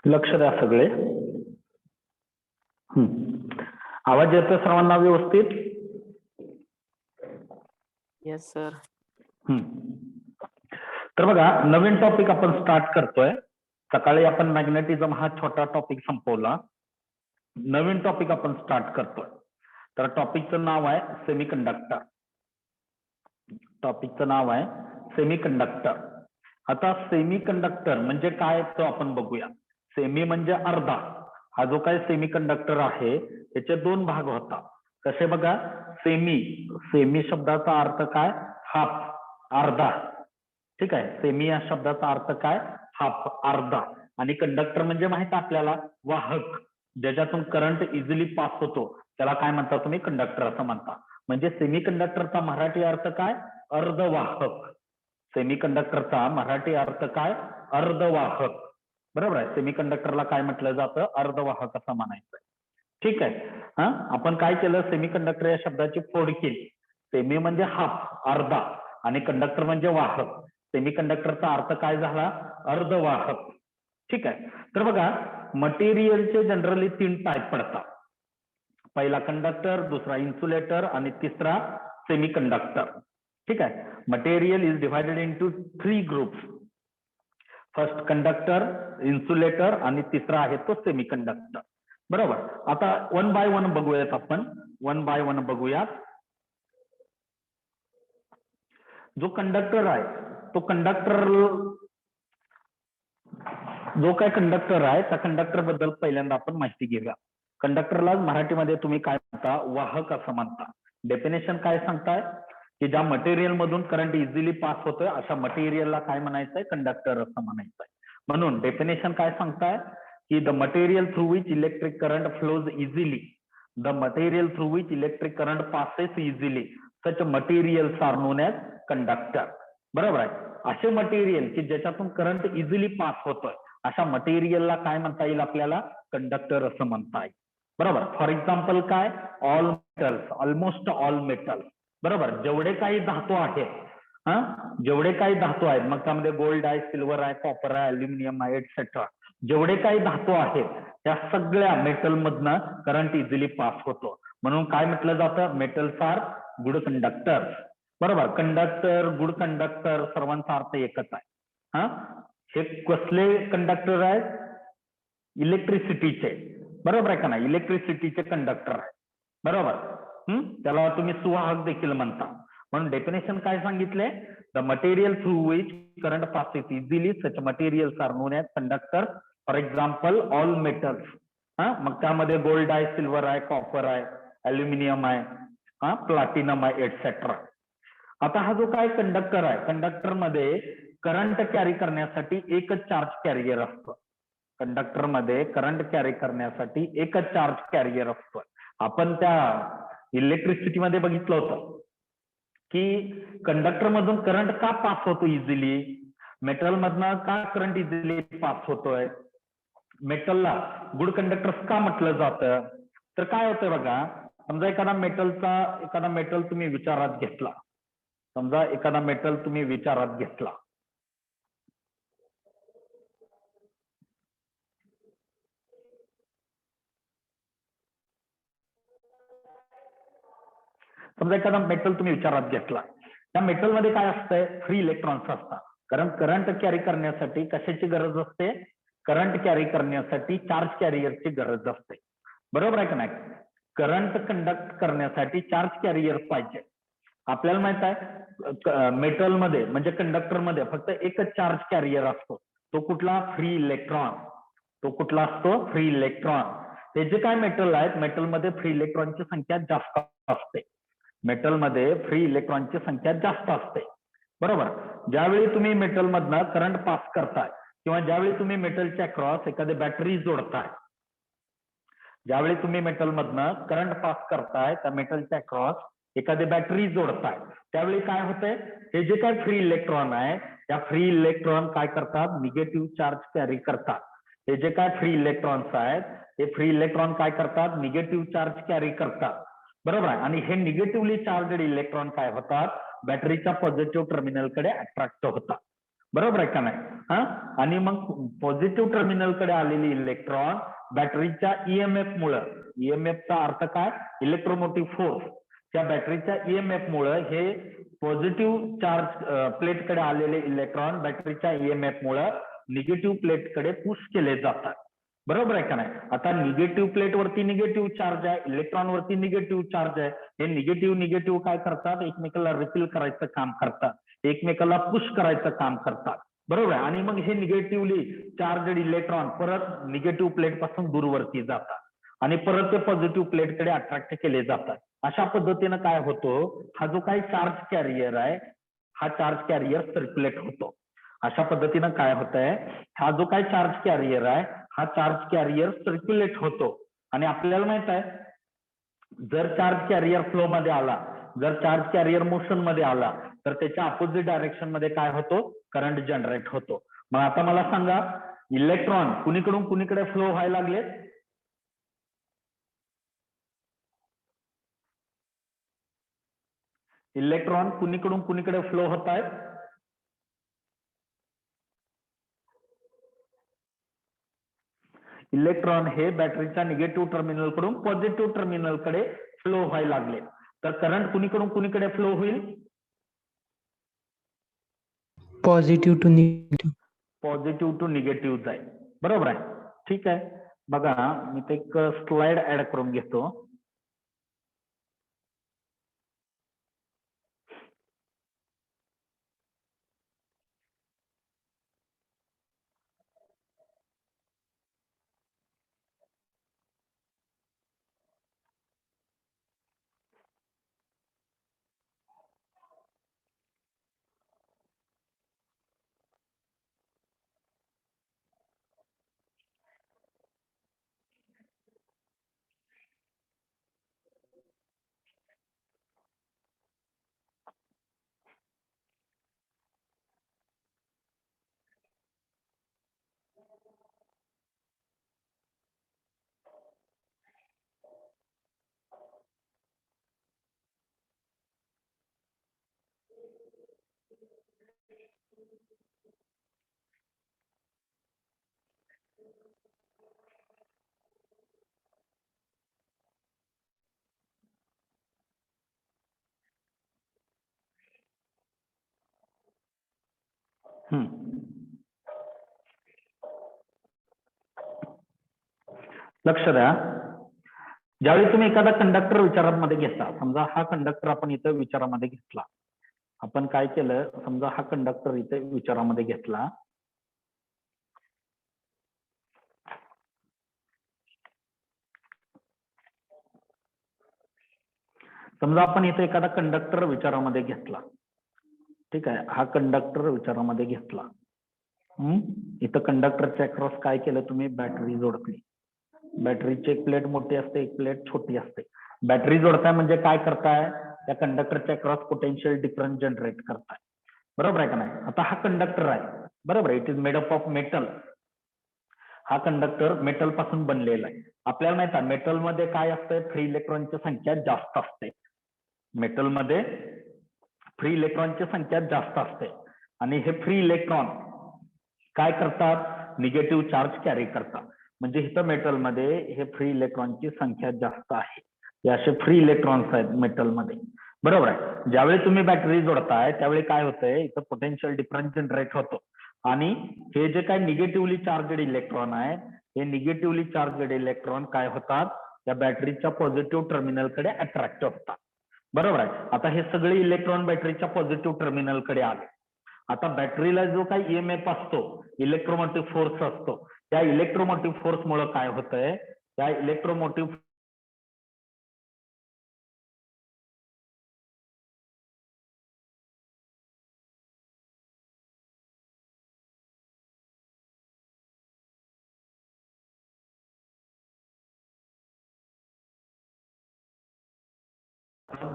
लक्ष द्या सगळे. आवाज येतो सर्वांना व्यवस्थित? Yes sir. तर बघा, नवीन टॉपिक आपण स्टार्ट करतोय. सकाळी आपण मॅग्नेटिझम हा छोटा टॉपिक संपवला. नवीन टॉपिक आपण स्टार्ट करतोय. तर टॉपिकचं नाव आहे सेमीकंडक्टर. टॉपिकचं नाव आहे सेमीकंडक्टर. आता सेमीकंडक्टर म्हणजे काय तो आपण बघूया. सेमी म्हणजे अर्धा. हा जो काय सेमीकंडक्टर आहे त्याचे दोन भाग होतात. कसे बघा, सेमी, सेमी शब्दाचा अर्थ काय? हाफ, अर्धा. ठीक आहे. सेमी या शब्दाचा अर्थ काय? हाफ, अर्धा. आणि कंडक्टर म्हणजे माहित आपल्याला वाहक, ज्याच्यातून करंट इझिली पास होतो त्याला काय म्हणता तुम्ही? कंडक्टर असं म्हणता. म्हणजे सेमीकंडक्टरचा मराठी अर्थ काय? अर्धवाहक. सेमीकंडक्टरचा मराठी अर्थ काय? अर्धवाहक. बरोबर आहे. सेमीकंडक्टरला काय म्हटलं जातं? अर्धवाहक असं म्हणायचं. ठीक आहे. आपण काय केलं? सेमीकंडक्टर या शब्दाची फोड केली. सेमी म्हणजे हाफ, अर्धा, आणि कंडक्टर म्हणजे वाहक. सेमीकंडक्टरचा अर्थ काय झाला? अर्धवाहक. ठीक आहे. तर बघा, मटेरियलचे जनरली 3 टाईप पडतात. पहिला कंडक्टर, दुसरा इन्सुलेटर आणि तिसरा सेमीकंडक्टर. ठीक आहे. Material is divided into 3 groups. First conductor, insulator आणि तिसरा आहे तो सेमीकंडक्टर. बरोबर. आता वन बाय वन बघूयात आपण. वन बाय वन बघूयात. जो कंडक्टर आहे तो कंडक्टर, जो काय कंडक्टर आहे त्या कंडक्टर बद्दल पहिल्यांदा आपण माहिती घेऊया. कंडक्टरला मराठीमध्ये तुम्ही काय म्हणता? वाहक असं म्हणता. डेफिनेशन काय सांगताय? की ज्या मटेरियल मधून करंट इझिली पास होतोय अशा मटेरियलला काय म्हणायचंय? कंडक्टर असं म्हणायचंय. म्हणून डेफिनेशन काय सांगताय? की the material through which electric current flows easily, the material through which electric current passes easily, such materials are known as conductor. बरोबर आहे. असे मटेरियल की ज्याच्यातून करंट इझिली पास होतोय अशा मटेरियलला काय म्हणता येईल आपल्याला? कंडक्टर असं म्हणता येईल. बरोबर. फॉर एक्झाम्पल काय? All metals, almost all metals. बरोबर. जेवढे काही धातू आहेत, जेवढे काही धातू आहेत, मग त्यामध्ये गोल्ड आहे, सिल्वर आहे, कॉपर आहे, अल्युमिनियम आहे, एटसेट्रा, जेवढे काही धातू आहेत त्या सगळ्या मेटल मधनं करंट इझिली पास होतो. म्हणून काय म्हटलं जातं? Metals are good conductors. बरोबर. कंडक्टर, गुड कंडक्टर सर्वांचा अर्थ एकच आहे. हे कसले कंडक्टर आहेत? इलेक्ट्रिसिटीचे. बरोबर आहे का नाही? इलेक्ट्रिसिटीचे कंडक्टर आहे. बरोबर. त्याला तुम्ही सुवाहक देखील म्हणता. म्हणून डेफिनेशन काय सांगितले? The material through which current passes easily, such materials are known as conductor. For example all metals. मग त्यामध्ये गोल्ड आहे, सिल्वर आहे, कॉपर आहे, अल्युमिनियम आहे, प्लॅटिनम आहे, एटसेट्रा. आता हा जो काय कंडक्टर आहे, कंडक्टर मध्ये करंट कॅरी करण्यासाठी एकच चार्ज कॅरियर असतो. कंडक्टर मध्ये करंट कॅरी करण्यासाठी एकच चार्ज कॅरियर असतो. आपण त्या इलेक्ट्रिसिटी मध्ये बघितलं होतं की कंडक्टर मधून करंट का पास होतो इझिली, मेटल मधनं का करंट इझिली पास होतोय? मेटलला गुड कंडक्टर्स का म्हटलं जातं? तर काय होतंय बघा, समजा एखादा मेटल तुम्ही विचारात घेतला, समजा एखादा मेटल तुम्ही विचारात घेतला, समजा एखादा मेटल तुम्ही विचारात घेतला, त्या मेटलमध्ये काय असतंय? फ्री इलेक्ट्रॉन्स असतात. कारण करंट कॅरी करण्यासाठी कशाची गरज असते? करंट कॅरी करण्यासाठी चार्ज कॅरियरची गरज असते. बरोबर आहे का नाही? करंट कंडक्ट करण्यासाठी चार्ज कॅरियर पाहिजे. आपल्याला माहित आहे मेटलमध्ये म्हणजे कंडक्टरमध्ये फक्त एकच चार्ज कॅरियर असतो. तो कुठला? Free electron. तो कुठला असतो? Free electron. हे जे काय मेटल आहेत, मेटलमध्ये फ्री इलेक्ट्रॉनची संख्या जास्त असते. मेटलमध्ये फ्री इलेक्ट्रॉनची संख्या जास्त असते. बरोबर. ज्यावेळी तुम्ही मेटलमधनं करंट पास करताय किंवा ज्यावेळी तुम्ही मेटलच्या क्रॉस एखादी बॅटरी जोडताय, ज्यावेळी तुम्ही मेटलमधनं करंट पास करताय त्या मेटलच्या क्रॉस एखादी बॅटरी जोडताय, त्यावेळी काय होतंय? हे जे काय फ्री इलेक्ट्रॉन आहे, त्या फ्री इलेक्ट्रॉन काय करतात? निगेटिव्ह चार्ज कॅरी करतात. हे जे काय फ्री इलेक्ट्रॉन्स आहेत, हे फ्री इलेक्ट्रॉन काय करतात? निगेटिव्ह चार्ज कॅरी करतात. बरोबर आहे. आणि हे निगेटिव्हली चार्जड इलेक्ट्रॉन काय होतात? बॅटरीच्या पॉझिटिव्ह टर्मिनलकडे अट्रॅक्ट होतात. बरोबर आहे का नाही? हा. आणि मग पॉझिटिव्ह टर्मिनलकडे आलेली इलेक्ट्रॉन बॅटरीच्या ईएमएफ मुळे, ईएमएफचा अर्थ काय? Electromotive force. त्या बॅटरीच्या ईएमएफ मुळे हे पॉझिटिव्ह चार्ज प्लेटकडे आलेले इलेक्ट्रॉन बॅटरीच्या ईएमएफ मुळे निगेटिव्ह प्लेटकडे पुश केले जातात. बरोबर आहे का नाही? आता निगेटिव्ह प्लेट वरती निगेटिव्ह चार्ज आहे, इलेक्ट्रॉन वरती निगेटिव्ह चार्ज आहे. हे निगेटिव्ह काय करतात? एकमेकाला रिपील करायचं काम करतात, एकमेकाला पुश करायचं काम करतात. बरोबर आहे. आणि मग हे निगेटिव्हली चार्जड इलेक्ट्रॉन परत निगेटिव्ह प्लेट पासून दूरवरती जातात आणि परत ते पॉझिटिव्ह प्लेटकडे अट्रॅक्ट केले जातात. अशा पद्धतीनं काय होतो? हा जो काही चार्ज कॅरियर आहे, हा चार्ज कॅरियर सर्क्युलेट होतो. अशा पद्धतीनं काय होतंय? हा जो काही चार्ज कॅरियर आहे, हा चार्ज कॅरियर सर्क्युलेट होतो. आणि आपल्याला माहित आहे, जर चार्ज कॅरियर फ्लो मध्ये आला, जर चार्ज कॅरियर मोशन मध्ये आला, तर त्याच्या अपोजिट डायरेक्शन मध्ये काय होतो? करंट जनरेट होतो. मग आता मला सांगा, इलेक्ट्रॉन कुणीकडून कुणीकडे फ्लो व्हायला लागले? इलेक्ट्रॉन कुणीकडून कुणीकडे फ्लो होत आहेत? इलेक्ट्रॉन हे बॅटरीच्या निगेटिव्ह टर्मिनल कडून पॉझिटिव्ह टर्मिनल कडे फ्लो व्हायला लागले. तर करंट कुणीकडून कुणीकडे फ्लो होईल? Positive to negative. Positive to negative जाईल. बरोबर आहे. ठीक आहे. बघा, मी ते एक स्लाइड ऍड करून घेतो. लक्ष द्या. ज्यावेळी तुम्ही एखादा कंडक्टर विचारामध्ये घेता, समजा हा कंडक्टर आपण इथं विचारामध्ये घेतला, आपण काय केलं? समजा हा कंडक्टर इथे विचारामध्ये घेतला, समजा आपण इथे एखादा कंडक्टर विचारामध्ये घेतला. ठीक आहे. हा कंडक्टर विचारामध्ये घेतला. इथं कंडक्टरच्या क्रॉस काय केलं तुम्ही? बॅटरी जोडली. बॅटरीची एक प्लेट मोठी असते, एक प्लेट छोटी असते. बॅटरी जोडताय म्हणजे काय करताय? त्या कंडक्टरच्या क्रॉस पोटेन्शियल डिफरन्स जनरेट करताय. बरोबर आहे का नाही? आता हा कंडक्टर आहे, बरोबर आहे. It is made up of metal. हा कंडक्टर मेटल पासून बनलेला आहे. आपल्याला माहित आहे मेटल मध्ये काय असतं, फ्री इलेक्ट्रॉनची संख्या जास्त असते. मेटल मध्ये फ्री इलेक्ट्रॉनची संख्या जास्त असते आणि हे फ्री इलेक्ट्रॉन काय करतात, निगेटिव्ह चार्ज कॅरी करतात. म्हणजे इथं मेटल मध्ये हे फ्री इलेक्ट्रॉनची संख्या जास्त आहे. हे असे फ्री इलेक्ट्रॉन्स आहेत मेटल मध्ये, बरोबर आहे. ज्यावेळी तुम्ही बॅटरी जोडताय त्यावेळी काय होतंय, इथं पोटेन्शियल डिफरन्स जनरेट होतो आणि हे जे काय निगेटिव्हली चार्जड इलेक्ट्रॉन आहे, हे निगेटिव्हली चार्जड इलेक्ट्रॉन काय होतात, त्या बॅटरीच्या पॉझिटिव्ह टर्मिनलकडे अट्रॅक्ट होतात, बरोबर आहे. आता हे सगळे इलेक्ट्रॉन बॅटरीच्या पॉझिटिव्ह टर्मिनलकडे आले. आता बॅटरीला जो काही ईएमएफ असतो, इलेक्ट्रोमोटिव्ह फोर्स असतो, त्या इलेक्ट्रोमोटिव्ह फोर्स मुळे काय होतंय, त्या इलेक्ट्रोमोटिव्ह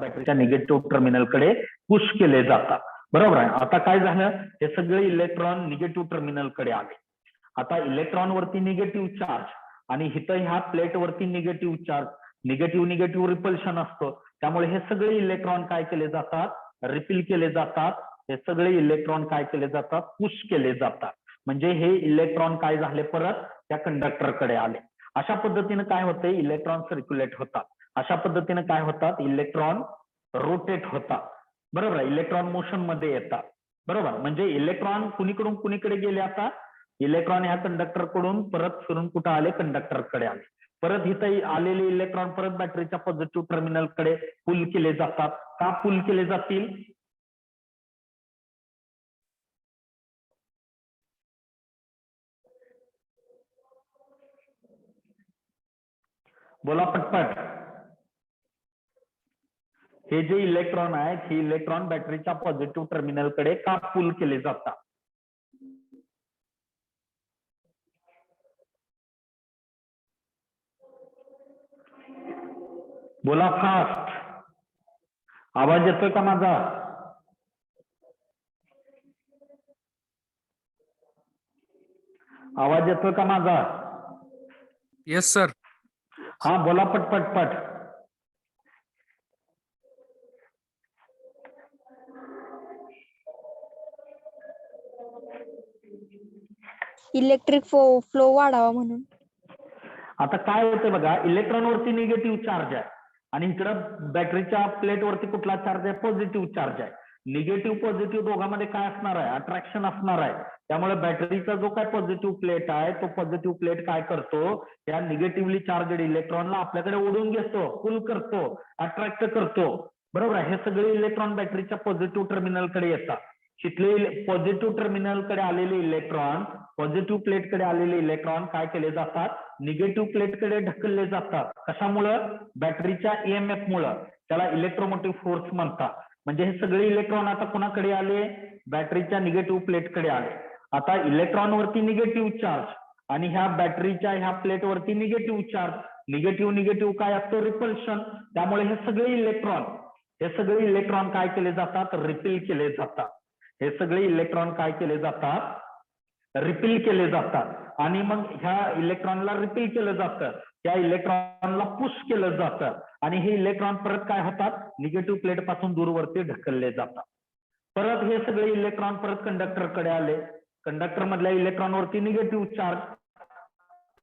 बॅटरीच्या निगेटिव्ह टर्मिनलकडे पुश केले जातात, बरोबर आहे. आता काय झालं, हे सगळे इलेक्ट्रॉन निगेटिव्ह टर्मिनलकडे आले. आता इलेक्ट्रॉन वरती निगेटिव्ह चार्ज आणि इथं ह्या प्लेट वरती निगेटिव्ह चार्ज, निगेटिव्ह रिपल्शन असतो. त्यामुळे हे सगळे इलेक्ट्रॉन काय केले जातात, रिपील केले जातात. हे सगळे इलेक्ट्रॉन काय केले जातात, पुश केले जातात. म्हणजे हे इलेक्ट्रॉन काय झाले, परत त्या कंडक्टरकडे आले. अशा पद्धतीने काय होते, इलेक्ट्रॉन सर्क्युलेट होतात. अशा पद्धतीने काय होतात, इलेक्ट्रॉन रोटेट होतात, बरोबर आहे. इलेक्ट्रॉन मोशन मध्ये येतात, बरोबर. म्हणजे इलेक्ट्रॉन कुणीकडून कुणीकडे गेले, आता इलेक्ट्रॉन ह्या कंडक्टर कडून परत फिरून कुठं आले, कंडक्टरकडे आले. परत इथं आलेले इलेक्ट्रॉन परत बॅटरीच्या पॉझिटिव्ह टर्मिनलकडे पुल केले जातात. का पुल केले जातील, बोला पटपट. हे जे इलेक्ट्रॉन आहेत, हे इलेक्ट्रॉन बॅटरीच्या पॉझिटिव्ह टर्मिनलकडे का पुल केले जातात, बोला फास्ट. आवाज येतोय का माझा, आवाज येतोय का माझा? Yes sir. हा बोला पटपट पट. इलेक्ट्रिक फ्लो वाढावा म्हणून. आता काय होतं बघा, इलेक्ट्रॉन वरती निगेटिव्ह चार्ज आहे आणि इकडं बॅटरीच्या प्लेट वरती कुठला चार्ज आहे, पॉझिटिव्ह चार्ज आहे. निगेटिव्ह पॉझिटिव्ह दोघांमध्ये काय असणार आहे, अट्रॅक्शन असणार आहे. त्यामुळे बॅटरीचा जो काय पॉझिटिव्ह प्लेट आहे, तो पॉझिटिव्ह प्लेट काय करतो, त्या निगेटिव्हली चार्जड इलेक्ट्रॉनला आपल्याकडे ओढून घेतो, पुल करतो, अट्रॅक्ट करतो, बरोबर आहे. हे सगळे इलेक्ट्रॉन बॅटरीच्या पॉझिटिव्ह टर्मिनलकडे येतात. तिथले पॉझिटिव्ह टर्मिनलकडे आलेले इलेक्ट्रॉन, पॉझिटिव्ह प्लेटकडे आलेले इलेक्ट्रॉन काय केले जातात, निगेटिव्ह प्लेटकडे ढकलले जातात. कशामुळं, बॅटरीच्या ईएमएफ मुळे. त्याला इलेक्ट्रोमोटिव्ह फोर्स म्हणतात. म्हणजे हे सगळे इलेक्ट्रॉन आता कोणाकडे आले, बॅटरीच्या निगेटिव्ह प्लेटकडे आले. आता इलेक्ट्रॉन वरती निगेटिव्ह चार्ज आणि ह्या बॅटरीच्या ह्या प्लेट वरती निगेटिव्ह चार्ज, निगेटिव्ह काय असतो, रिपल्शन. त्यामुळे हे सगळे इलेक्ट्रॉन काय केले जातात, रिपील केले जातात. हे सगळे इलेक्ट्रॉन काय केले जातात, रिपील केले जातात. आणि मग ह्या इलेक्ट्रॉनला रिपील केलं जातं, त्या इलेक्ट्रॉनला पुश केलं जातं आणि हे इलेक्ट्रॉन परत काय होतात, निगेटिव्ह प्लेट पासून दूरवरती ढकलले जातात. परत हे सगळे इलेक्ट्रॉन परत कंडक्टरकडे आले. कंडक्टर मधल्या इलेक्ट्रॉन वरती निगेटिव्ह चार्ज,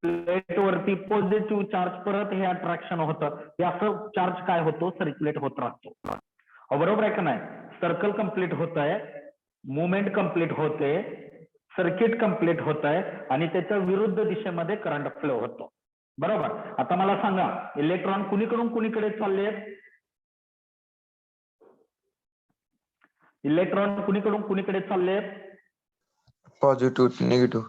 प्लेट वरती पॉझिटिव्ह चार्ज, परत हे अट्रॅक्शन होतं. हे असं चार्ज काय होतो, सर्क्युलेट होत राहतो. बरोबर आहे का नाही, सर्कल कंप्लीट होत आहे, मुवमेंट कंप्लीट होते, सर्किट कंप्लीट होत आहे आणि त्याच्या विरुद्ध दिशेमध्ये करंट फ्लो होतो, बरोबर. आता मला सांगा, इलेक्ट्रॉन कुणीकडून कुणीकडे चाललेत, इलेक्ट्रॉन कुणीकडून कुणीकडे चाललेत, positive negative.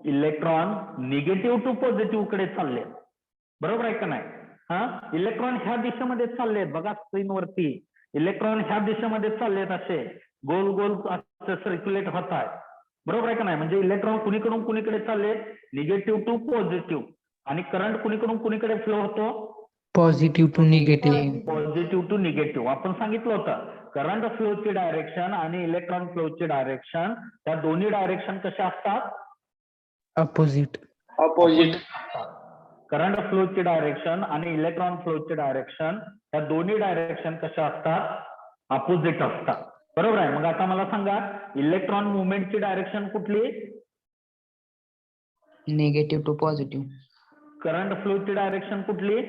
Electron negative to positive कडे चालले, बरोबर आहे का नाही. हा, इलेक्ट्रॉन ह्या दिशेमध्ये चाललेत, बघा स्क्रीन वरती इलेक्ट्रॉन ह्या दिशेमध्ये चाललेत, असे गोल गोल सर्क्युलेट होत आहे, बरोबर आहे का नाही. म्हणजे इलेक्ट्रॉन कुणीकडून कुणीकडे चालले, निगेटिव्ह टू पॉझिटिव्ह. आणि करंट कुणीकडून कुणीकडे फ्लो होतो, positive to negative. Positive to negative. आपण सांगितलं होतं करंट फ्लोची डायरेक्शन आणि इलेक्ट्रॉन फ्लोची डायरेक्शन, त्या दोन्ही डायरेक्शन कशा असतात, Opposite. करंट फ्लोची डायरेक्शन आणि इलेक्ट्रॉन फ्लोची डायरेक्शन या दोन्ही डायरेक्शन कशा असतात? अपोजिट असतात. बरोबर आहे. मग आता मला सांगा इलेक्ट्रॉन मुवमेंटची डायरेक्शन कुठली? Negative to positive. करंट फ्लोची डायरेक्शन कुठली?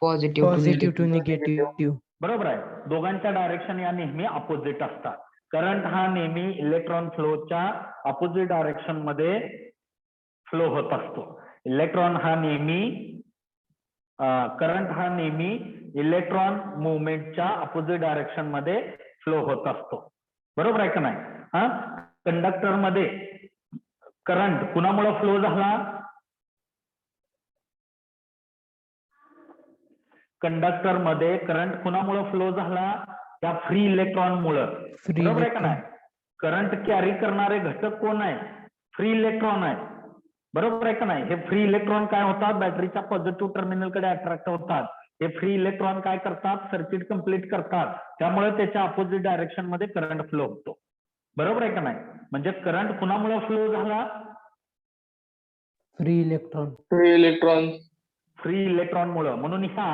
Positive to negative. बरोबर आहे. दोघांच्या डायरेक्शन या नेहमी अपोजिट असतात. करंट हा नेहमी इलेक्ट्रॉन फ्लोच्या अपोजिट डायरेक्शन मध्ये फ्लो होत असतो. इलेक्ट्रॉन हा नेहमी करंट हा नेहमी इलेक्ट्रॉन मुवमेंटच्या अपोजिट डायरेक्शन मध्ये फ्लो होत असतो. बरोबर आहे का नाही? हा, कंडक्टर मध्ये करंट कुणामुळे फ्लो झाला? कंडक्टर मध्ये करंट कुणामुळे फ्लो झाला? त्या फ्री इलेक्ट्रॉन मुळे. Free बरोबर आहे का electron. नाही? करंट कॅरी करणारे घटक कोण आहे? फ्री इलेक्ट्रॉन आहे. बरोबर आहे का नाही? हे फ्री इलेक्ट्रॉन काय होतात? बॅटरीच्या पॉझिटिव्ह टर्मिनल कडे अट्रॅक्ट होतात. हे फ्री इलेक्ट्रॉन काय करतात? सर्किट कंप्लीट करतात. त्यामुळे त्याच्या अपोजिट डायरेक्शन मध्ये करंट फ्लो होतो. बरोबर आहे का नाही? म्हणजे करंट कुणामुळे फ्लो झाला? Free electron. फ्री इलेक्ट्रॉन मुळे. म्हणून ह्या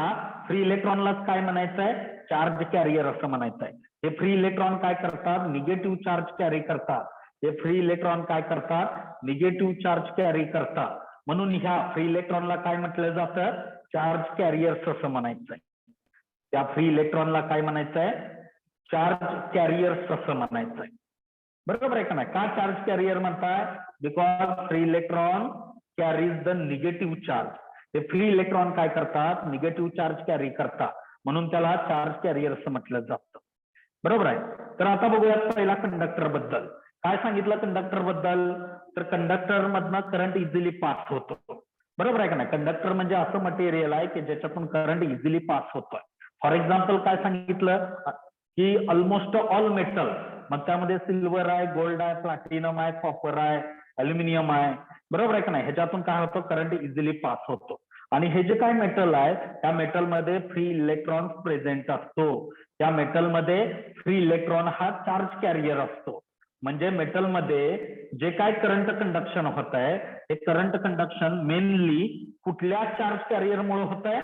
फ्री इलेक्ट्रॉनलाच काय म्हणायचंय? चार्ज कॅरियर असं म्हणायचंय. हे फ्री इलेक्ट्रॉन काय करतात? निगेटिव्ह चार्ज कॅरी करतात. हे फ्री इलेक्ट्रॉन काय करतात? निगेटिव्ह चार्ज कॅरी करतात. म्हणून ह्या फ्री इलेक्ट्रॉनला काय म्हटलं जातं? चार्ज कॅरियर्स असं म्हणायचंय. त्या फ्री इलेक्ट्रॉनला काय म्हणायचंय? चार्ज कॅरियर्स असं म्हणायचंय. बरोबर आहे का नाही? का चार्ज कॅरियर म्हणताय? Because free electron carries the negative charge. हे फ्री इलेक्ट्रॉन काय करतात? निगेटिव्ह चार्ज कॅरी करतात. म्हणून त्याला चार्ज कॅरियर असं म्हटलं जातं. बरोबर आहे. तर आता बघूयात पहिला कंडक्टर बद्दल. काय सांगितलं कंडक्टर बद्दल? तर कंडक्टर मधनं करंट इझिली पास होतो. बरोबर आहे का नाही? कंडक्टर म्हणजे असं मटेरियल आहे की ज्याच्यातून करंट इझिली पास होतोय. फॉर एक्झाम्पल काय सांगितलं की ऑलमोस्ट ऑल मेटल, मग त्यामध्ये सिल्वर आहे, गोल्ड आहे, प्लॅटिनम आहे, कॉपर आहे, अल्युमिनियम आहे. बरोबर आहे का नाही? ह्याच्यातून काय होतं? करंट इझिली पास होतो. आणि हे जे काय मेटल आहे त्या मेटलमध्ये फ्री इलेक्ट्रॉन प्रेझेंट असतो. त्या मेटलमध्ये फ्री इलेक्ट्रॉन हा चार्ज कॅरियर असतो. म्हणजे मेटलमध्ये जे काय करंट कंडक्शन होत आहे हे करंट कंडक्शन मेनली कुठल्या चार्ज कॅरियरमुळे होत आहे?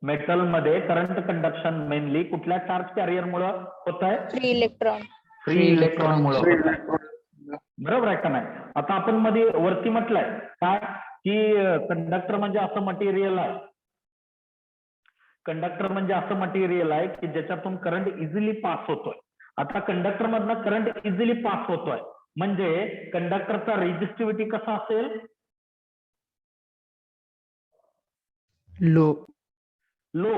मेटलमध्ये करंट कंडक्शन मेनली कुठल्या चार्ज कॅरियरमुळे होत आहे? Free electron. फ्री इलेक्ट्रॉन मुळे होत आहे. बरोबर आहे का नाही? आता आपण मध्ये वरती म्हटलंय काय की कंडक्टर म्हणजे असं मटेरियल आहे. कंडक्टर म्हणजे असं मटेरियल आहे की ज्याच्यातून करंट इझिली पास होतोय. आता कंडक्टर मधनं करंट इझिली पास होतोय म्हणजे कंडक्टरचा रेजिस्टिव्हिटी कसा असेल? Low. लो.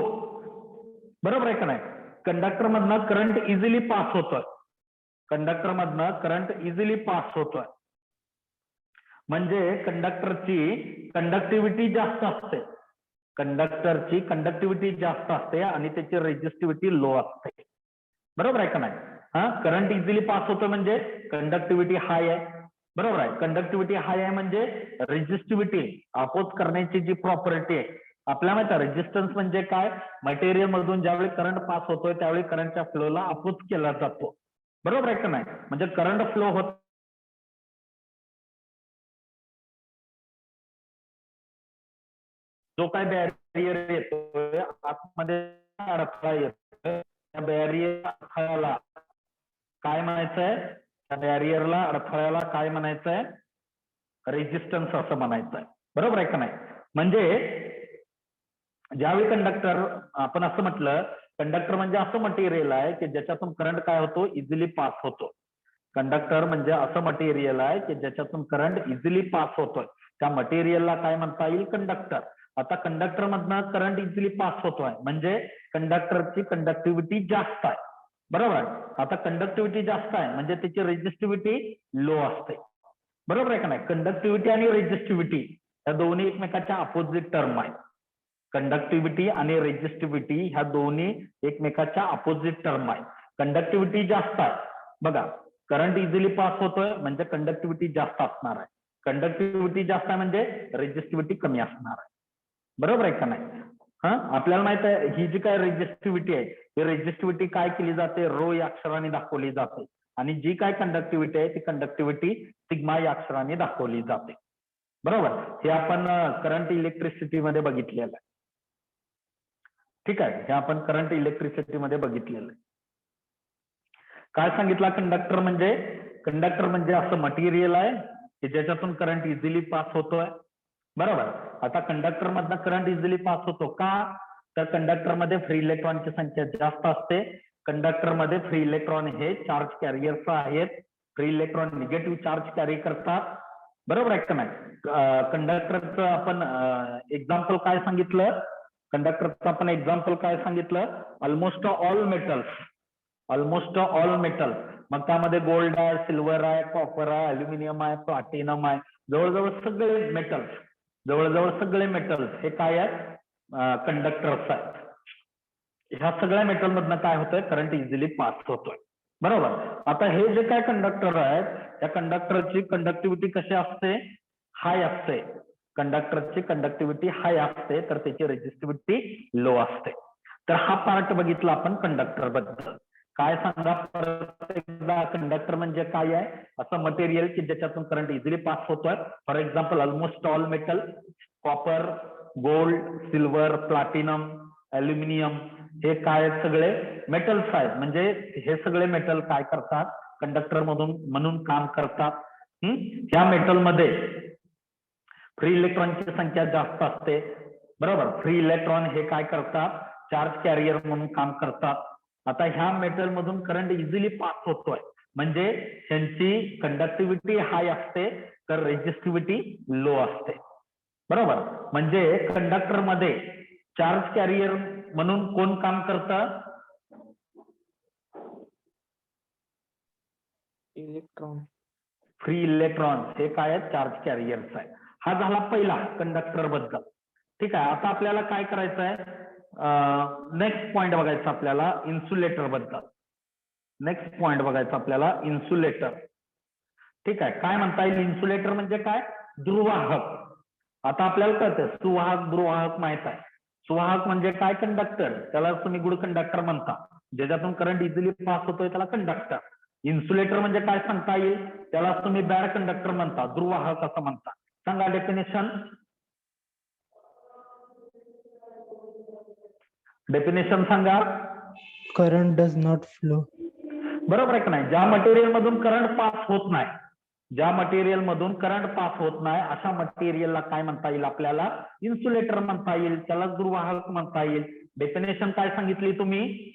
बरोबर आहे का नाही? कंडक्टर मधनं करंट इझिली पास होतोय. कंडक्टर मधनं करंट इझिली पास होतोय म्हणजे कंडक्टरची कंडक्टिव्हिटी जास्त असते. कंडक्टरची कंडक्टिव्हिटी जास्त असते आणि त्याची रेजिस्टिव्हिटी लो असते. बरोबर आहे का नाही? हा, करंट इझिली पास होतं म्हणजे कंडक्टिव्हिटी हाय आहे. बरोबर आहे. कंडक्टिव्हिटी हाय आहे म्हणजे रेजिस्टिव्हिटी अपोज करण्याची जी प्रॉपर्टी आहे आपल्याला माहिती आहे. रेजिस्टन्स म्हणजे काय? मटेरियल मधून ज्यावेळी करंट पास होतोय त्यावेळी करंटच्या फ्लोला अपोज केला जातो. बरोबर आहे का नाही? म्हणजे करंट फ्लो होत जो काय बॅरियर येतोय आतमध्ये अडथळा येतोय त्या बॅरियर अडथळ्याला काय म्हणायचंय? त्या बॅरियरला अडथळ्याला काय म्हणायचंय? रेजिस्टन्स असं म्हणायचंय. बरोबर आहे का नाही? म्हणजे ज्यावेळी कंडक्टर आपण असं म्हटलं कंडक्टर म्हणजे असं मटेरियल आहे की ज्याच्यातून करंट काय होतो? इझिली पास होतो. कंडक्टर म्हणजे असं मटेरियल आहे की ज्याच्यातून करंट इझिली पास होतोय. त्या मटेरियलला काय म्हणता येईल? कंडक्टर. आता कंडक्टर मधनं करंट इझिली पास होतोय म्हणजे कंडक्टरची कंडक्टिव्हिटी जास्त आहे. बरोबर आहे. आता कंडक्टिव्हिटी जास्त आहे म्हणजे त्याची रेजिस्टिव्हिटी लो असते. बरोबर आहे का नाही? कंडक्टिव्हिटी आणि रेजिस्टिव्हिटी या दोन्ही एकमेकाच्या अपोजिट टर्म आहेत. कंडक्टिव्हिटी आणि रेजिस्टिव्हिटी ह्या दोन्ही एकमेकाच्या अपोजिट टर्म आहेत. कंडक्टिव्हिटी जास्त आहे बघा, करंट इझिली पास होतोय म्हणजे कंडक्टिव्हिटी जास्त असणार आहे. कंडक्टिव्हिटी जास्त आहे म्हणजे रेजिस्टिव्हिटी कमी असणार आहे. बरोबर आहे का नाही? हा, आपल्याला माहित आहे ही जी काय रेजिस्टिव्हिटी आहे ही रेजिस्टिव्हिटी काय केली जाते? रो या अक्षराने दाखवली जाते. आणि जी काय कंडक्टिव्हिटी आहे ती कंडक्टिव्हिटी सिग्मा या अक्षराने दाखवली जाते. बरोबर, हे आपण करंट इलेक्ट्रिसिटी मध्ये बघितलेलं आहे. ठीक आहे, हे आपण करंट इलेक्ट्रिसिटी मध्ये बघितलेलं आहे. काय सांगितलं कंडक्टर म्हणजे असं मटेरियल आहे की ज्याच्यातून करंट इझिली पास होतोय. बरोबर, आता कंडक्टर मधनं करंट इझिली पास होतो का, तर कंडक्टर मध्ये फ्री इलेक्ट्रॉनची संख्या जास्त असते. कंडक्टर मध्ये फ्री इलेक्ट्रॉन हे चार्ज कॅरियर्स आहेत. Free electron negative charge carry करतात. बरोबर आहे का नाही. कंडक्टरचं आपण एक्झाम्पल काय सांगितलं, कंडक्टरचं आपण एक्झाम्पल काय सांगितलं, ऑलमोस्ट ऑल मेटल. मग त्यामध्ये गोल्ड आहे, सिल्वर आहे, कॉपर आहे, अल्युमिनियम आहे, प्लॅटिनम आहे, जवळजवळ सगळे मेटल्स हे काय आहेत, कंडक्टर्स आहेत. ह्या सगळ्या मेटल मधनं काय होतंय, करंट इझिली पास होतोय. बरोबर, आता हे जे काय कंडक्टर आहेत त्या कंडक्टरची कंडक्टिव्हिटी कशी असते, हाय असते. कंडक्टरची कंडक्टिव्हिटी हाय असते तर त्याची रेजिस्टिव्हिटी लो असते. तर हा पार्ट बघितला आपण कंडक्टर बद्दल. काय सांगा परत एकदा, कंडक्टर म्हणजे काय आहे, असं मटेरियल की ज्याच्यातून करंट इझिली पास होतोय. For example almost all metal, copper, gold, silver, platinum, aluminium, हे काय सगळे मेटल्स आहेत. म्हणजे हे सगळे मेटल काय करतात, कंडक्टर म्हणून काम करतात. ह्या मेटलमध्ये फ्री इलेक्ट्रॉनची संख्या जास्त असते. बरोबर, फ्री इलेक्ट्रॉन हे काय करतात, चार्ज कॅरियर म्हणून काम करतात. आता ह्या मेटल मधून करंट इझिली पास होतोय म्हणजे त्यांची कंडक्टिव्हिटी हाय असते तर रेजिस्टिव्हिटी लो असते. बरोबर, म्हणजे कंडक्टर मध्ये चार्ज कॅरियर म्हणून कोण काम करतं, इलेक्ट्रॉन. फ्री इलेक्ट्रॉन हे काय आहेत, चार्ज कॅरियर्स आहे. हा झाला पहिला कंडक्टर बद्दल. ठीक आहे, आता आपल्याला काय करायचं आहे, नेक्स्ट पॉइंट बघायचा आपल्याला इन्सुलेटर बद्दल. नेक्स्ट पॉइंट बघायचा आपल्याला इन्सुलेटर. ठीक आहे, काय म्हणता येईल, इन्सुलेटर म्हणजे काय, दुर्वाहक. आता आपल्याला कळतं सुवाहक दुर्वाहक माहित आहे. सुवाहक म्हणजे काय, कंडक्टर, त्याला तुम्ही गुड कंडक्टर म्हणता. ज्याच्यातून करंट इझिली पास होतोय त्याला कंडक्टर. इन्सुलेटर म्हणजे काय सांगता येईल, त्याला तुम्ही बॅड कंडक्टर म्हणता, दुर्वाहक असं म्हणता. सांगा डेफिनेशन. डेफिनेशन सांगा. Current does not flow. बरोबर आहे का नाही. ज्या मटेरियल मधून करंट पास होत नाही, ज्या मटेरियल मधून करंट पास होत नाही अशा मटेरियलला काय म्हणता येईल, आपल्याला इन्सुलेटर म्हणता येईल, त्याला दुर्वाहक म्हणता येईल. डेफिनेशन काय सांगितली तुम्ही,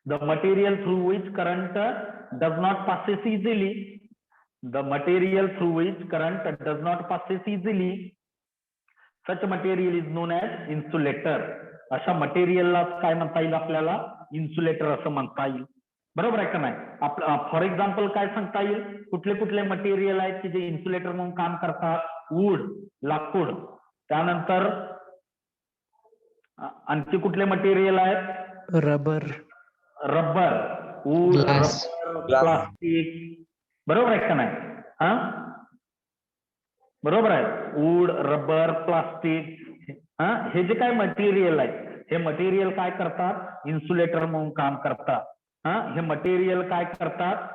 the material through which current does not passes easily, the material through which current does not passes easily, such material is non as insulator. अशा मटेरियलला काय म्हणता येईल, आपल्याला इन्सुलेटर असं म्हणता येईल. बरोबर आहे का नाही. फॉर एक्झाम्पल काय सांगता येईल, कुठले कुठले मटेरियल आहेत की जे इन्सुलेटर म्हणून काम करतात, वूड, लाकूड, त्यानंतर आणखी कुठले मटेरियल आहेत, Rubber. Rubber, wood, Glass. Rubber, plastic. बरोबर आहे का नाही. हा, बरोबर आहे, वूड, रबर, प्लास्टिक, हे जे काय मटेरियल आहे हे मटेरियल काय करतात, इन्सुलेटर म्हणून काम करतात. हे मटेरियल काय करतात,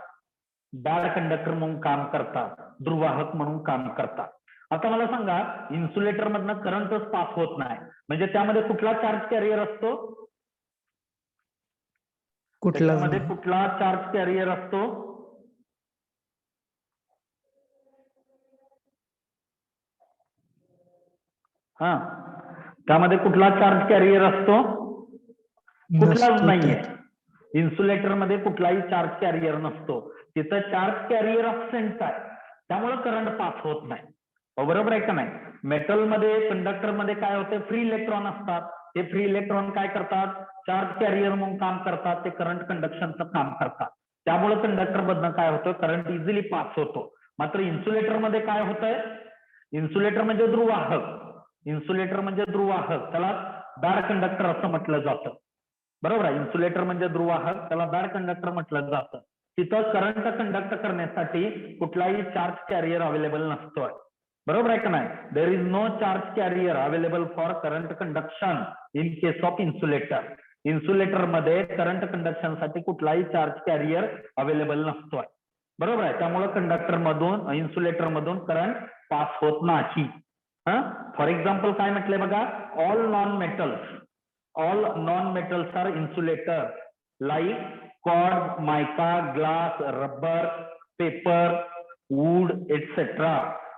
बॅड कंडक्टर म्हणून काम करतात, दुर्वाहक म्हणून काम करतात. आता मला सांगा, इन्सुलेटर मधनं करंटच पास होत नाही म्हणजे त्यामध्ये कुठला चार्ज कॅरियर असतो, त्याच्यामध्ये कुठला चार्ज कॅरियर असतो, त्यामध्ये कुठला चार्ज कॅरियर असतो, कुठलाच नाहीये. इन्सुलेटर मध्ये कुठलाही चार्ज कॅरियर नसतो, तिथं चार्ज कॅरियर अब्सेंट आहे त्यामुळे करंट पास होत नाही. बरोबर आहे का नाही. मेटल मध्ये, कंडक्टर मध्ये काय होते, फ्री इलेक्ट्रॉन असतात. ते फ्री इलेक्ट्रॉन काय करतात, चार्ज कॅरियर म्हणून काम करतात, ते करंट कंडक्शनचं काम करतात. त्यामुळे कंडक्टर मधनं काय होतं, करंट इझिली पास होतो. मात्र इन्सुलेटर मध्ये काय होतंय, इन्सुलेटर म्हणजे दुर्वाहक, इन्सुलेटर म्हणजे दुर्वाहक, त्याला बॅड कंडक्टर असं म्हटलं जातं. बरोबर आहे, इन्सुलेटर म्हणजे दुर्वाहक, त्याला बॅड कंडक्टर म्हटलं जातं. तिथं करंट कंडक्ट करण्यासाठी कुठलाही चार्ज कॅरियर अवेलेबल नसतोय. बरोबर आहे का नाही. There is no charge carrier available for current conduction in case of insulator. Insulator मध्ये करंट कंडक्शन साठी कुठलाही चार्ज कॅरियर अवेलेबल नसतोय. बरोबर आहे. त्यामुळे कंडक्टर मधून इन्सुलेटर मधून करंट पास होत नाही. फॉर एक्झाम्पल काय म्हटलंय बघा, all non metals are insulator like cord, mica, glass, rubber, paper, wood etcetera.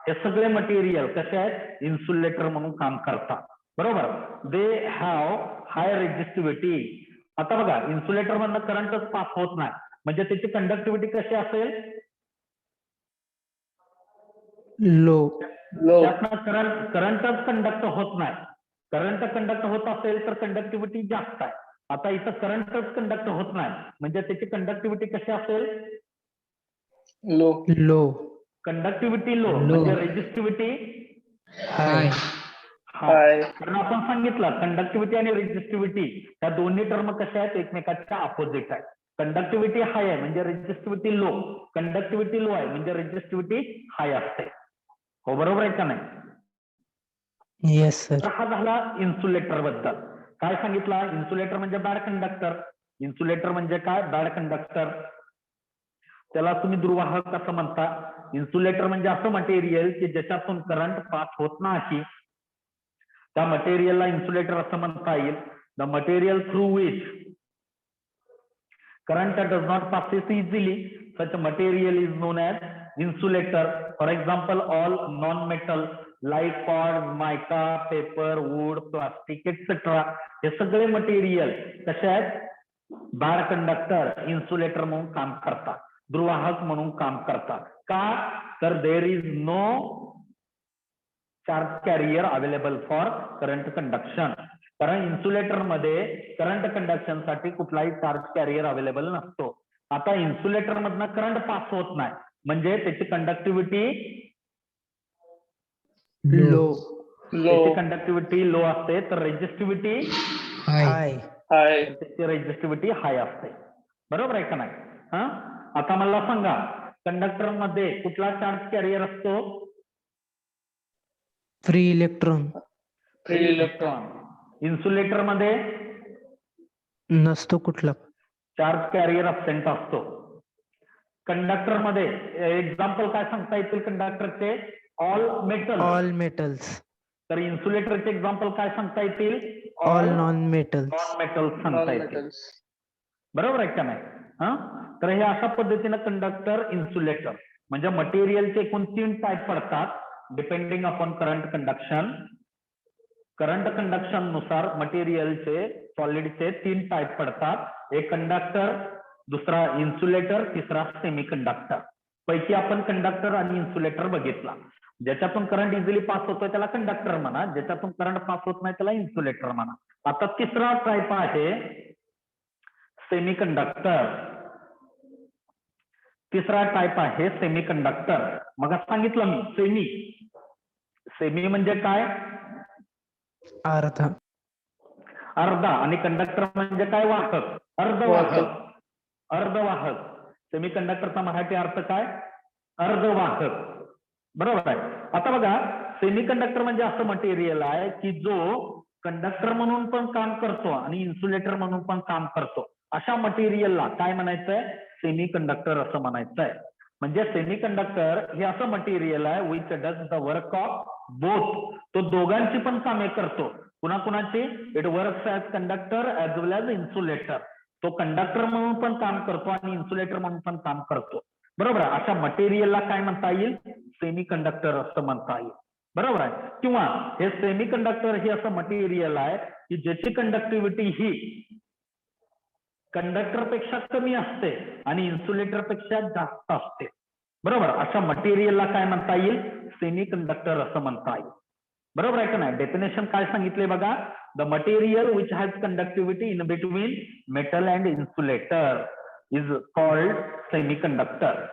हे सगळे मटेरियल कसे आहेत, इन्सुलेटर म्हणून काम करतात. बरोबर. They have high resistivity. आता बघा, इन्सुलेटर मधनं करंटच पास होत नाही, म्हणजे त्याची कंडक्टिव्हिटी कशी असेल, लो. त्यातनं करंटच कंडक्ट होत नाही. करंट कंडक्ट होत असेल तर कंडक्टिव्हिटी जास्त आहे. आता इथं करंटच कंडक्ट होत नाही, म्हणजे त्याची कंडक्टिव्हिटी कशी असेल, लो. Conductivity low, Low. म्हणजे रेजिस्टिव्हिटी हाय. हाय. कारण आपण सांगितलं कंडक्टिव्हिटी आणि रेजिस्टिव्हिटी त्या दोन्ही टर्म कशा आहेत, एकमेकाच्या अपोजिट आहेत. कंडक्टिव्हिटी हाय आहे म्हणजे रेजिस्टिव्हिटी लो, कंडक्टिव्हिटी लो आहे म्हणजे रेजिस्टिव्हिटी हाय असते. हो बरोबर आहे का नाही? Yes sir. तर हा झाला इन्सुलेटर बद्दल. काय सांगितलं, इन्सुलेटर म्हणजे बॅड कंडक्टर. इन्सुलेटर म्हणजे काय, बॅड कंडक्टर. त्याला तुम्ही दुर्वाहक असं म्हणता. इन्सुलेटर म्हणजे असं मटेरियल की ज्याच्यातून करंट पास होत नाही, त्या मटेरियलला इन्सुलेटर असं म्हणता येईल. The material through which current does not passes easily, such a material is known as insulator. For example, all non-metal like cord, mica, paper, wood, plastic, etc. हे सगळे मटेरियल कसे आहेत, बॅड कंडक्टर, इन्सुलेटर म्हणून काम करतात, दुर्वाहक म्हणून काम करतात. का तर there is no charge carrier available for current conduction. कारण इन्सुलेटर मध्ये करंट कंडक्शन साठी कुठलाही चार्ज कॅरियर अवेलेबल नसतो. आता इन्सुलेटर मधनं करंट पास होत नाही, म्हणजे त्याची कंडक्टिव्हिटी लो. त्याची कंडक्टिव्हिटी लो असते, तर रेजिस्टिव्हिटी हाय. त्याची रेजिस्टिव्हिटी हाय असते. बरोबर आहे का नाही? आता मला सांगा, कंडक्टर मध्ये कुठला चार्ज कॅरियर असतो, फ्री इलेक्ट्रॉन. इन्सुलेटर मध्ये नसतो कुठला. चार्ज कॅरियर अब्सेंट असतो. कंडक्टर मध्ये एक्झाम्पल काय सांगता येतील कंडक्टरचे, ऑल मेटल्स. तर इन्सुलेटरचे एक्झाम्पल काय सांगता येतील, ऑल नॉन मेटल्स. मेटल्स सांगता येतील. बरोबर आहे का नाही? तर हे अशा पद्धतीनं कंडक्टर, इन्सुलेटर म्हणजे मटेरियलचे एकूण 3 टाईप पडतात depending upon current conduction. Current conduction नुसार मटेरियलचे, सॉलिडचे 3 टाईप पडतात. एक कंडक्टर, दुसरा इन्सुलेटर, तिसरा सेमी कंडक्टर. पैकी आपण कंडक्टर आणि इन्सुलेटर बघितला. ज्याच्यातून करंट इझिली पास होतोय त्याला कंडक्टर म्हणा, ज्याच्यातून करंट पास होत नाही त्याला इन्सुलेटर म्हणा. आता तिसरा टाईप आहे सेमी कंडक्टर. तिसरा टाईप आहे सेमी कंडक्टर. मग सांगितलं मी सेमी म्हणजे काय, अर्धा. आणि कंडक्टर म्हणजे काय, वाहक, अर्धवाहक. सेमी कंडक्टरचा मराठी अर्थ काय, अर्धवाहक. बरोबर आहे. आता बघा, सेमी कंडक्टर म्हणजे असं मटेरियल आहे की जो कंडक्टर म्हणून पण काम करतो आणि इन्सुलेटर म्हणून पण काम करतो. अशा मटेरियलला काय म्हणायचंय, सेमी कंडक्टर असं म्हणायचंय. म्हणजे सेमी कंडक्टर हे असं मटेरियल आहे which does the work of both. तो दोघांची पण कामे करतो. कुणाकुणाची, it works as conductor as well as insulator. तो कंडक्टर म्हणून पण काम करतो आणि इन्सुलेटर म्हणून पण काम करतो. बरोबर आहे. अशा मटेरियलला काय म्हणता येईल, सेमी कंडक्टर असं म्हणता येईल. बरोबर आहे. किंवा हे सेमी कंडक्टर हे असं मटेरियल आहे की ज्याची कंडक्टिव्हिटी ही कंडक्टर पेक्षा कमी असते आणि इन्सुलेटर पेक्षा जास्त असते. बरोबर. अशा मटेरियलला काय म्हणता येईल, सेमी कंडक्टर असं म्हणता येईल. बरोबर आहे का नाही? डेफिनेशन काय सांगितले बघा, the material which has conductivity in between metal and insulator is called semi conductor.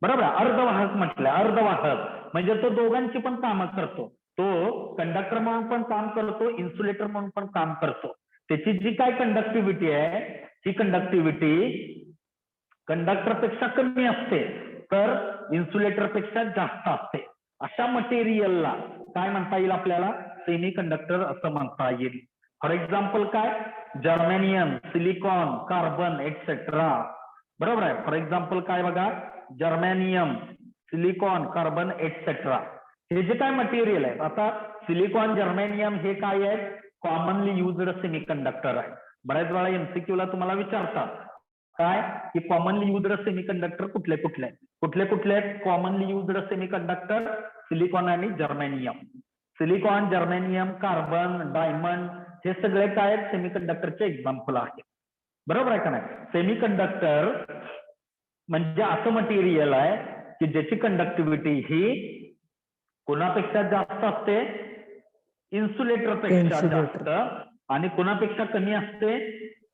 बरोबर. अर्धवाहक म्हटलं, अर्धवाहक म्हणजे तो दोघांची पण कामं करतो. तो कंडक्टर म्हणून पण काम करतो, इन्सुलेटर म्हणून पण काम करतो. त्याची जी काय कंडक्टिव्हिटी आहे, ही कंडक्टिव्हिटी कंडक्टर पेक्षा कमी असते तर इन्सुलेटर पेक्षा जास्त असते. अशा मटेरियलला काय म्हणता येईल आपल्याला, सेमी कंडक्टर असं म्हणता येईल. फॉर एक्झाम्पल काय, जर्मेनियम, सिलिकॉन, कार्बन एक्सेट्रा. बरोबर आहे. फॉर एक्झाम्पल काय बघा, जर्मेनियम, सिलिकॉन, कार्बन एक्सेट्रा. हे जे काय मटेरियल आहे, आता सिलिकॉन, जर्मेनियम हे काय आहेत, कॉमनली युज्ड सेमीकंडक्टर आहे. बऱ्याच वेळा एमसीक्यू ला तुम्हाला विचारतात काय, की कॉमनली युज्ड सेमीकंडक्टर कुठले कुठले आहेत कॉमनली युज्ड सेमीकंडक्टर, सिलिकॉन आणि germanium. Silicon, germanium, carbon, diamond हे सगळे काय आहेत, सेमीकंडक्टरचे एक्झाम्पल आहेत. बरोबर आहे का नाही. सेमीकंडक्टर म्हणजे असं मटेरियल आहे की ज्याची कंडक्टिव्हिटी ही कोणापेक्षा जास्त असते, इन्सुलेटर पेक्षा जास्त, आणि कोणापेक्षा कमी असते,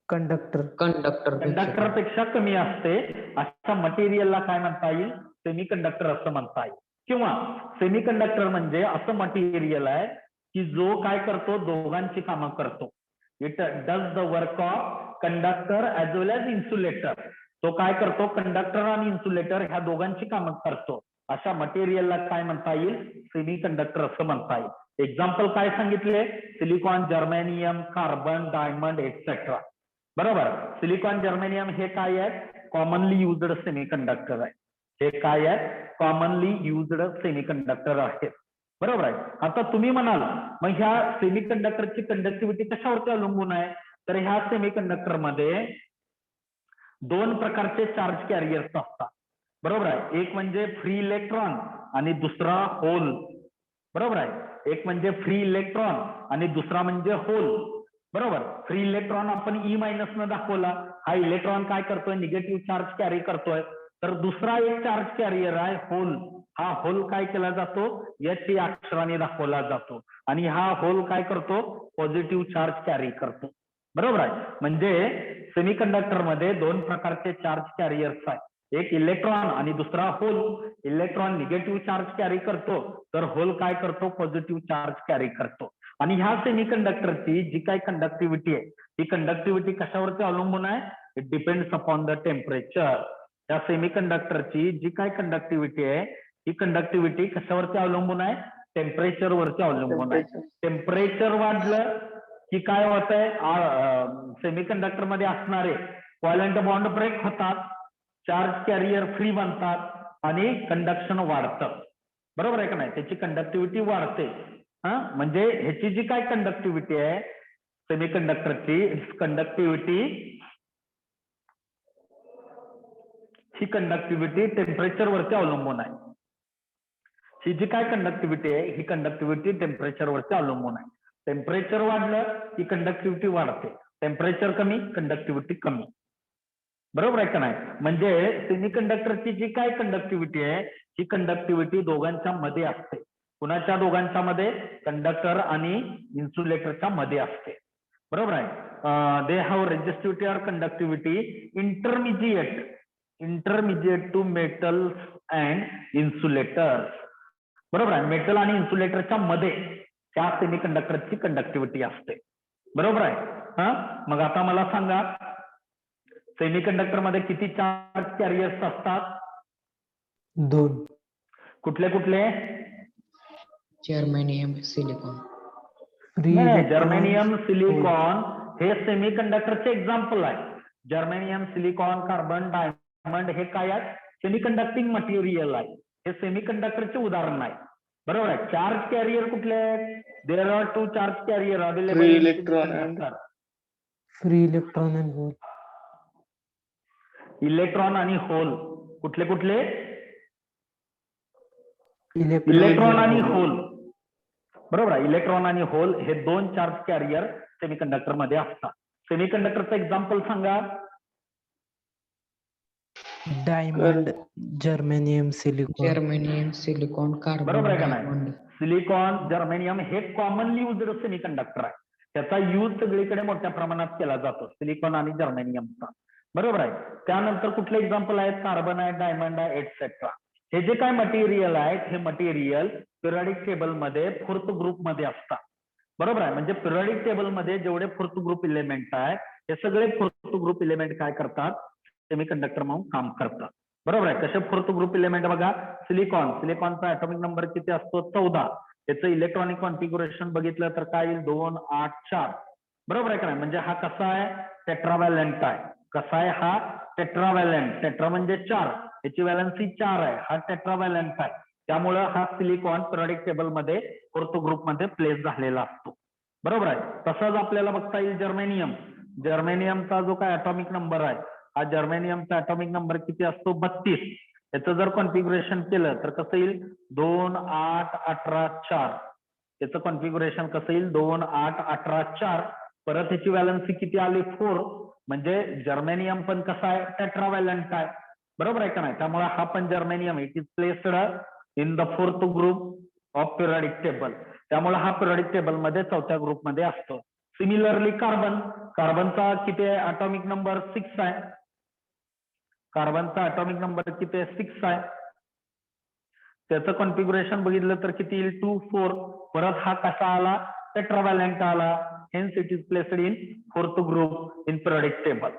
कंडक्टर पेक्षा कमी असते. अशा मटेरियलला काय म्हणता येईल, सेमीकंडक्टर असं म्हणता येईल. किंवा सेमीकंडक्टर म्हणजे असं मटेरियल आहे की जो काय करतो, दोघांची कामं करतो. It does the work of conductor as well as insulator. तो काय करतो, कंडक्टर आणि इन्सुलेटर ह्या दोघांची कामं करतो. अशा मटेरियलला काय म्हणता येईल, सेमीकंडक्टर असं म्हणता येईल. एक्झाम्पल काय सांगितले, silicon, germanium, carbon, diamond etcetera. बरोबर. सिलिकॉन, जर्मेनियम हे काय आहेत, कॉमनली युज्ड सेमीकंडक्टर आहे. हे काय आहेत, कॉमनली युज्ड सेमीकंडक्टर आहेत. बरोबर आहे. आता तुम्ही म्हणाल मग ह्या सेमीकंडक्टरची कंडक्टिव्हिटी कशावरती अवलंबून आहे, तर ह्या सेमीकंडक्टर मध्ये दोन प्रकारचे चार्ज कॅरियर्स असतात. बरोबर आहे. एक म्हणजे फ्री इलेक्ट्रॉन आणि दुसरा होल. बरोबर आहे. एक म्हणजे फ्री इलेक्ट्रॉन आणि दुसरा म्हणजे होल. बरोबर. फ्री इलेक्ट्रॉन आपण ई मायनस न दाखवला, हा इलेक्ट्रॉन काय करतोय, निगेटिव्ह चार्ज कॅरी करतोय. तर दुसरा एक चार्ज कॅरियर आहे होल. हा होल काय केला जातो, एच या अक्षराने दाखवला जातो, आणि हा होल काय करतो, पॉझिटिव्ह चार्ज कॅरी करतो. बरोबर आहे. म्हणजे सेमीकंडक्टर मध्ये दोन प्रकारचे चार्ज कॅरियर्स आहेत, एक इलेक्ट्रॉन आणि दुसरा hole. Electron negative charge carry करतो, तर होल काय करतो, पॉझिटिव्ह चार्ज कॅरी करतो. आणि ह्या सेमीकंडक्टरची जी काही कंडक्टिव्हिटी आहे, ही कंडक्टिव्हिटी कशावरती अवलंबून आहे, it depends upon the temperature. त्या सेमीकंडक्टरची जी काही कंडक्टिव्हिटी आहे, ही कंडक्टिव्हिटी कशावरती अवलंबून आहे, टेम्परेचर वरती अवलंबून आहे. टेम्परेचर वाढलं की काय होत आहे, सेमीकंडक्टर मध्ये असणारे कोव्हॅलेंट बॉन्ड ब्रेक होतात, चार्ज कॅरियर फ्री बनतात आणि कंडक्शन वाढतं. बरोबर आहे का नाही, त्याची कंडक्टिव्हिटी वाढते. म्हणजे ह्याची जी काय कंडक्टिव्हिटी आहे सेमीकंडक्टरची कंडक्टिव्हिटी, ही कंडक्टिव्हिटी टेम्परेचर वरती अवलंबून आहे. ही जी काय कंडक्टिव्हिटी आहे, ही कंडक्टिव्हिटी टेम्परेचर वरती अवलंबून आहे. टेम्परेचर वाढलं की कंडक्टिव्हिटी वाढते, टेम्परेचर कमी, कंडक्टिव्हिटी कमी. बरोबर आहे का नाही. म्हणजे सेमीकंडक्टरची जी काय कंडक्टिव्हिटी आहे, ही कंडक्टिव्हिटी दोघांच्या मध्ये असते. कुणाच्या दोघांच्या मध्ये, कंडक्टर आणि इन्सुलेटरच्या मध्ये असते. बरोबर आहे. They have resistivity or conductivity intermediate to metals and insulators. बरोबर आहे. मेटल आणि इन्सुलेटरच्या मध्ये त्या सेमीकंडक्टरची कंडक्टिव्हिटी असते. बरोबर आहे. मग आता मला सांगा, सेमीकंडक्टर मध्ये किती चार्ज कॅरियर्स असतात, दोन. कुठले कुठले, जर्मेनियम, सिलिकॉन. जर्मेनियम, सिलिकॉन हे सेमीकंडक्टरचे एक्झाम्पल आहे. जर्मेनियम, सिलिकॉन, कार्बन, डायमंड हे काय आहेत, सेमीकंडक्टिंग मटेरियल आहे. हे सेमीकंडक्टरचे उदाहरण आहे. बरोबर आहे. चार्ज कॅरियर कुठले आहेत, there are two charge carrier available, free electron and hole. Electron आणि होल कुठले कुठले, इलेक्ट्रॉन आणि होल. बरोबर आहे. इलेक्ट्रॉन आणि होल हे दोन चार्ज कॅरियर सेमीकंडक्टर मध्ये असतात. सेमीकंडक्टरचं एक्झाम्पल सांगा. डायमंड, जर्मेनियम, सिलिकॉन, कार्बन, बरोबर आहे का नाही. डायमंड. सिलिकॉन, जर्मेनियम हे कॉमनली युज्ड सेमीकंडक्टर आहे. त्याचा यूज सगळीकडे मोठ्या प्रमाणात केला जातो, सिलिकॉन आणि जर्मेनियमचा. बरोबर आहे. त्यानंतर कुठले एक्झाम्पल आहेत, कार्बन आहे, डायमंड आहे, एक्सेट्रा. हे जे काय मटेरियल आहेत, हे मटेरियल पिरियडिक टेबल मध्ये फोर्थ ग्रुप मध्ये असतात. बरोबर आहे. म्हणजे पिरियडिक टेबल मध्ये जेवढे फोर्थ ग्रुप इलेमेंट आहेत, हे सगळे फोर्थ ग्रुप इलेमेंट काय करतात, सेमीकंडक्टर म्हणून काम करतात. बरोबर आहे. कसे फोर्थ ग्रुप इलेमेंट बघा, सिलिकॉनचा ऍटॉमिक नंबर किती असतो, 14. त्याचं इलेक्ट्रॉनिक कॉन्फिगरेशन बघितलं तर काय येईल, 2, 8, 4. बरोबर आहे का नाही? म्हणजे हा कसा आहे? टेट्राव्हॅलंट आहे. कसा आहे हा? टेट्राव्हॅलंट. टेट्रा म्हणजे 4, याची व्हॅलन्सी 4 आहे. हा टेट्राव्हॅलंट आहे. त्यामुळं हा सिलिकॉन पिरियडिक टेबल मध्ये फोर्थ ग्रुप मध्ये प्लेस झालेला असतो. बरोबर आहे. तसंच आपल्याला बघता येईल जर्मेनियम. जर्मेनियमचा जो काय अटॉमिक नंबर आहे, हा जर्मेनियमचा अटॉमिक नंबर किती असतो? 32. याचं जर कॉन्फिगरेशन केलं तर कसं येईल? 2, 8, 18, 4. याचं कॉन्फिगरेशन कसं येईल? 2, 8, 18, 4. परत ह्याची व्हॅलन्सी किती आली? 4. म्हणजे जर्मेनियम पण कसा आहे? टेट्राव्हॅलंट आहे. बरोबर आहे का नाही? त्यामुळे हा पण germanium it is placed in the fourth group of periodic table. त्यामुळे हा पिरियडिक टेबल मध्ये चौथ्या ग्रुप मध्ये असतो. Similarly carbon. कार्बनचा किती आहे? अटॉमिक नंबर 6 आहे. कार्बनचा अटॉमिक नंबर किती आहे? 6 आहे. त्याचं कॉन्फिगरेशन बघितलं तर किती येईल? 2, 4. परत हा कसा आला? टेट्राव्हॅलंट आला. Hence it is placed in fourth group in periodic table.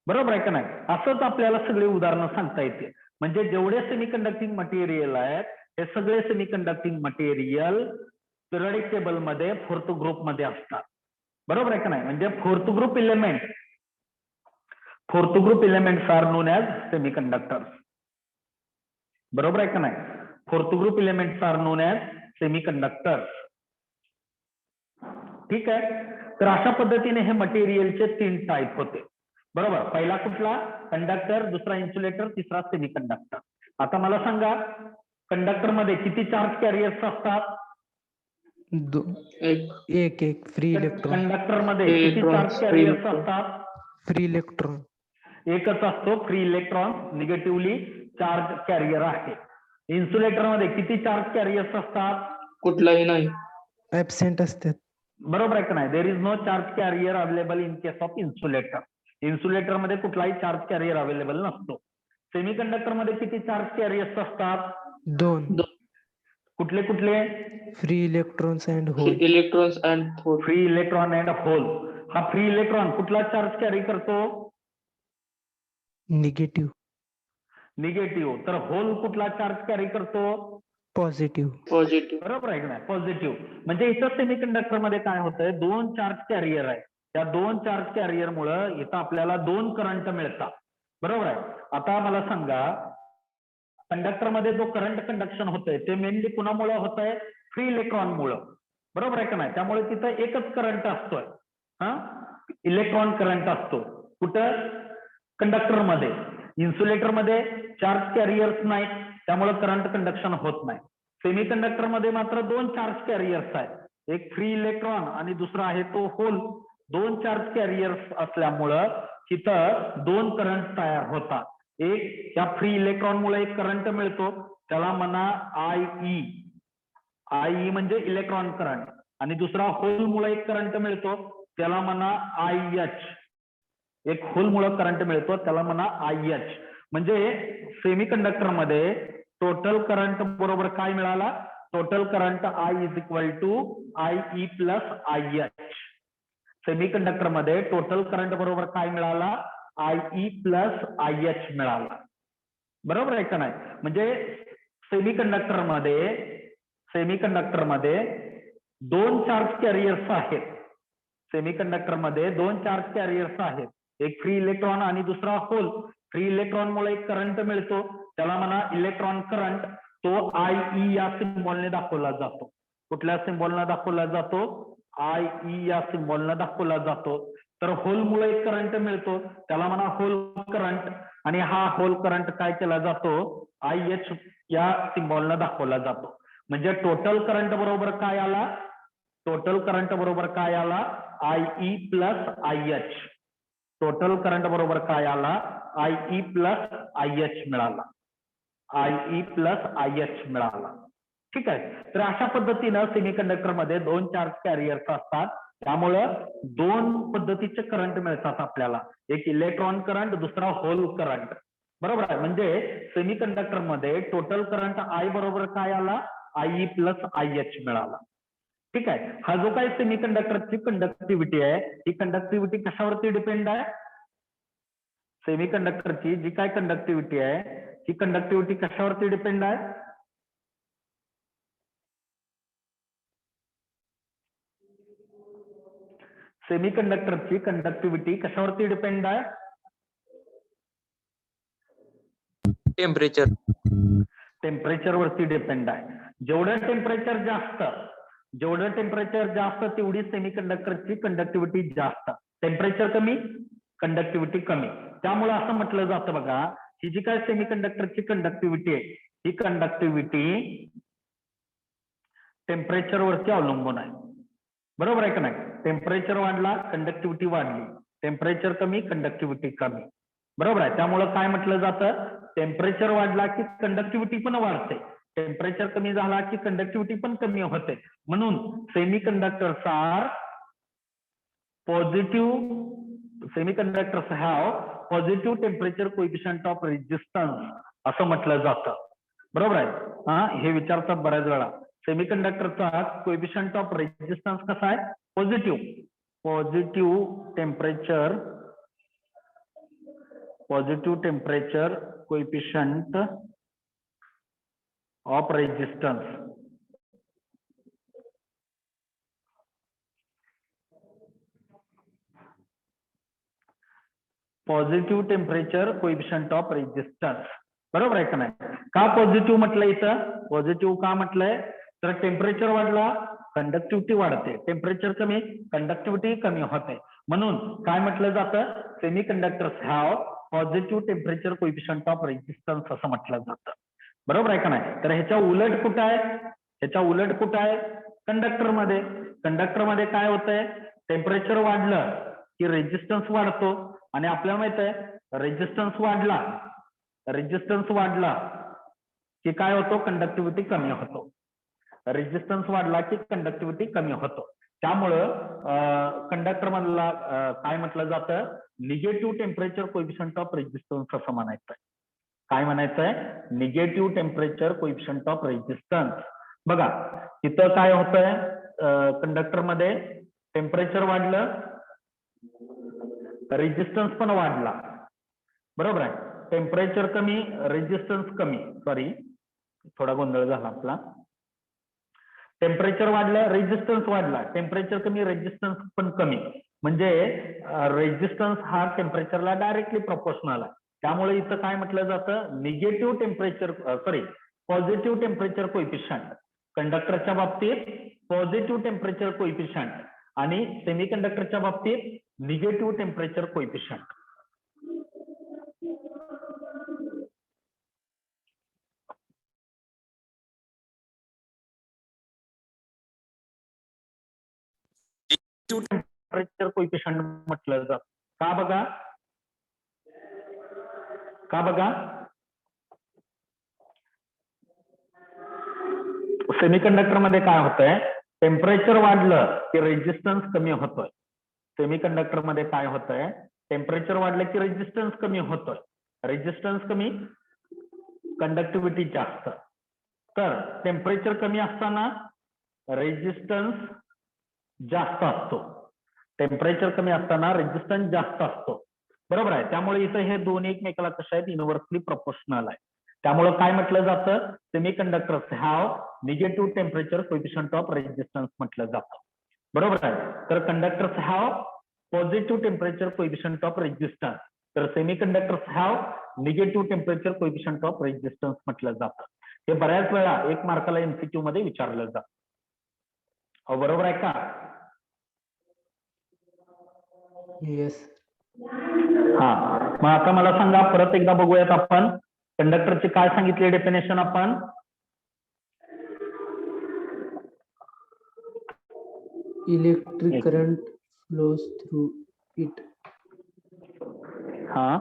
बरोबर आहे का नाही? असंच आपल्याला सगळे उदाहरणं सांगता येते. म्हणजे जेवढे सेमीकंडक्टिंग मटेरियल आहेत, हे सगळे सेमीकंडक्टिंग मटेरियल पिरियडिक टेबल मध्ये फोर्थ ग्रुप मध्ये असतात. बरोबर आहे का नाही? म्हणजे fourth group elements are known as semiconductors. बरोबर आहे का नाही? Fourth group elements are known as semiconductors. ठीक आहे. तर अशा पद्धतीने हे मटेरियलचे 3 टाईप होते. बरोबर. पहिला कुठला? कंडक्टर, दुसरा इन्सुलेटर, तिसरा सेमीकंडक्टर. आता मला सांगा, कंडक्टर मध्ये किती चार्ज कॅरियर्स असतात? एक फ्री इलेक्ट्रॉन. कंडक्टर मध्ये किती चार्ज कॅरियर्स असतात? फ्री इलेक्ट्रॉन एकच असतो, free electron, negatively charge carrier आहे. इन्सुलेटर मध्ये किती चार्ज कॅरियर्स असतात? कुठलाही नाही. ऍबसेंट असतात. बरोबर आहे का नाही? There is no charge carrier available in case of insulator. Insulator मध्ये कुठलाही चार्ज कॅरियर अवेलेबल नसतो. सेमीकंडक्टर मध्ये किती चार्ज कॅरियर्स असतात? 2. कुठले कुठले? Free electrons and hole. Electrons and hole. Free electron and hole. हा फ्री इलेक्ट्रॉन कुठला चार्ज कॅरी करतो? निगेटिव्ह. निगेटिव्ह. तर होल कुठला चार्ज कॅरी करतो? पॉझिटिव्ह. पॉझिटिव्ह. बरोबर आहे की नाही? पॉझिटिव्ह. म्हणजे इथं सेमीकंडक्टर मध्ये काय होतंय? 2 चार्ज कॅरियर आहे. त्या 2 चार्ज कॅरियर मुळे इथं आपल्याला 2 करंट मिळतात. बरोबर आहे. आता मला सांगा, कंडक्टर मध्ये जो करंट कंडक्शन होतंय ते मेनली कुणामुळे होतंय? फ्री इलेक्ट्रॉन मुळे. बरोबर आहे का नाही? त्यामुळे तिथं एकच करंट असतोय. हा, इलेक्ट्रॉन करंट असतो. कुठं? कंडक्टर मध्ये. इन्सुलेटर मध्ये चार्ज कॅरियर्स नाहीत, त्यामुळे करंट कंडक्शन होत नाही. सेमीकंडक्टर मध्ये मात्र 2 चार्ज कॅरियर्स आहेत. एक फ्री इलेक्ट्रॉन आणि दुसरा आहे तो होल. 2 चार्ज कॅरियर्स असल्यामुळं तिथं 2 करंट तयार होतात. एक त्या फ्री इलेक्ट्रॉन मुळे एक करंट मिळतो, त्याला म्हणा IE. IE म्हणजे इलेक्ट्रॉन करंट. आणि दुसरा होल मुळे एक करंट मिळतो, त्याला म्हणा IH. एक होल मुळे करंट मिळतो, त्याला म्हणा IH. म्हणजे सेमीकंडक्टर मध्ये टोटल करंट बरोबर काय मिळाला? Total current I is equal to IE plus IH. Semiconductor मध्ये टोटल करंट बरोबर काय मिळाला? IE प्लस IH मिळाला. बरोबर आहे का नाही? म्हणजे सेमीकंडक्टर मध्ये 2 चार्ज कॅरियर्स आहेत. सेमीकंडक्टर मध्ये 2 चार्ज कॅरियर्स आहेत. एक फ्री इलेक्ट्रॉन आणि दुसरा होल. फ्री इलेक्ट्रॉन मुळे एक करंट मिळतो, त्याला म्हणा इलेक्ट्रॉन करंट. तो IE या सिम्बॉलने दाखवला जातो. कुठल्या सिम्बॉलने दाखवला जातो? IE या सिम्बॉलने दाखवला जातो. तर होल मुळे एक करंट मिळतो, त्याला म्हणा होल करंट. आणि हा होल करंट काय केला जातो? IH या सिम्बॉलने दाखवला जातो. म्हणजे टोटल करंट बरोबर काय आला? टोटल करंट बरोबर काय आला? IE plus IH. Total current बरोबर काय आला? IE प्लस IH मिळाला. IE प्लस IH मिळाला. ठीक आहे. तर अशा पद्धतीनं सेमीकंडक्टर मध्ये 2 चार्ज कॅरियर्स असतात, त्यामुळं 2 पद्धतीचे करंट मिळतात आपल्याला. एक इलेक्ट्रॉन करंट, दुसरा होल करंट. बरोबर आहे. म्हणजे सेमीकंडक्टर मध्ये टोटल करंट I बरोबर काय आला? IE प्लस IH मिळाला. ठीक आहे. हा जो काही सेमीकंडक्टरची कंडक्टिव्हिटी आहे, ही कंडक्टिव्हिटी कशावरती डिपेंड आहे? सेमीकंडक्टरची जी काय कंडक्टिव्हिटी आहे, ही कंडक्टिव्हिटी कशावरती डिपेंड आहे? सेमीकंडक्टरची कंडक्टिव्हिटी कशावरती डिपेंड आहे? टेम्परेचर. टेम्परेचर वरती डिपेंड आहे. जेवढं टेम्परेचर जास्त तेवढी सेमीकंडक्टरची कंडक्टिव्हिटी जास्त. टेम्परेचर कमी, कंडक्टिव्हिटी कमी. त्यामुळे असं म्हटलं जातं बघा, ही जी काय सेमीकंडक्टरची कंडक्टिव्हिटी आहे, ही कंडक्टिव्हिटी टेम्परेचर वरती अवलंबून आहे. बरोबर आहे का नाही? टेम्परेचर वाढला, कंडक्टिव्हिटी वाढली. टेम्परेचर कमी, कंडक्टिव्हिटी कमी. बरोबर आहे. त्यामुळं काय म्हटलं जातं, टेम्परेचर वाढला की कंडक्टिव्हिटी पण वाढते, टेम्परेचर कमी झाला की कंडक्टिव्हिटी पण कमी होते. म्हणून semiconductors are positive, semiconductors have positive temperature coefficient of resistance असं म्हटलं जातं. बरोबर आहे. हा, हे विचारतात बऱ्याच वेळा, सेमीकंडक्टरचा कोएफिशियंट ऑफ रेजिस्टन्स कसा आहे? Positive. Positive temperature coefficient of resistance. Positive temperature coefficient of resistance. बरोबर आहे का नाही? का पॉझिटिव्ह म्हटलंय इथं? पॉझिटिव्ह का म्हटलंय? तर टेम्परेचर वाढला, कंडक्टिव्हिटी वाढते. टेम्परेचर कमी, कंडक्टिव्हिटी कमी होते. म्हणून काय म्हटलं जातं? Semiconductors have positive temperature coefficient of resistance असं म्हटलं जातं. बरोबर आहे का नाही? तर ह्याच्या उलट कुठं आहे? कंडक्टरमध्ये. कंडक्टरमध्ये काय होतंय? टेम्परेचर वाढलं की रेजिस्टन्स वाढतो, आणि आपल्याला माहित आहे रेजिस्टन्स वाढला की काय होतो? कंडक्टिव्हिटी कमी होतो. रेजिस्टन्स वाढला की कंडक्टिव्हिटी कमी होतो. त्यामुळं कंडक्टर मधला काय म्हटलं जातं? Negative temperature coefficient of resistance असं म्हणायचंय. काय म्हणायचंय? Negative temperature coefficient of resistance. बघा तिथं काय होतंय, कंडक्टर मध्ये टेम्परेचर वाढलं, रेजिस्टन्स पण वाढला. बरोबर आहे. टेम्परेचर कमी, रेजिस्टन्स कमी, सॉरी थोडा गोंधळ झाला आपला. टेम्परेचर वाढलं, रेजिस्टन्स वाढला. टेम्परेचर कमी, रेजिस्टन्स पण कमी. म्हणजे रेजिस्टन्स हा टेम्परेचरला डायरेक्टली प्रोपोर्शनल आहे. त्यामुळे इथं काय म्हटलं जातं? Negative temperature positive temperature coefficient. कंडक्टरच्या बाबतीत पॉझिटिव्ह टेम्परेचर कोएफिशियंट आणि सेमीकंडक्टरच्या बाबतीत negative temperature coefficient. Temperature coefficient म्हटलं जातं. का बघा सेमीकंडक्टर मध्ये काय होतंय? टेम्परेचर वाढलं की रेजिस्टन्स कमी होतोय. सेमीकंडक्टर मध्ये काय होतंय? टेम्परेचर वाढलं की रेजिस्टन्स कमी होतोय. रेजिस्टन्स कमी, कंडक्टिव्हिटी जास्त. तर टेम्परेचर कमी असताना रेजिस्टन्स जास्त असतो. टेम्परेचर कमी असताना रेजिस्टन्स जास्त असतो. बरोबर आहे. त्यामुळे इथं हे दोन्ही एकमेकाला कशा आहेत? युनिव्हर्सली प्रोपोर्शनल आहे. त्यामुळे काय म्हटलं जातं? Semiconductors have negative temperature coefficient of resistance म्हटलं जातं. बरोबर आहे. तर conductors have positive temperature coefficient of resistance, तर semiconductors have negative temperature coefficient of resistance म्हटलं जातं. हे बऱ्याच वेळा 1 मार्काला एमसीक्यू मध्ये विचारलं जातं. बरोबर आहे का? येस. हा, मग आता मला सांगा, परत एकदा बघूयात आपण कंडक्टरची काय सांगितली डेफिनेशन आपण. Electric current flows through it. हा,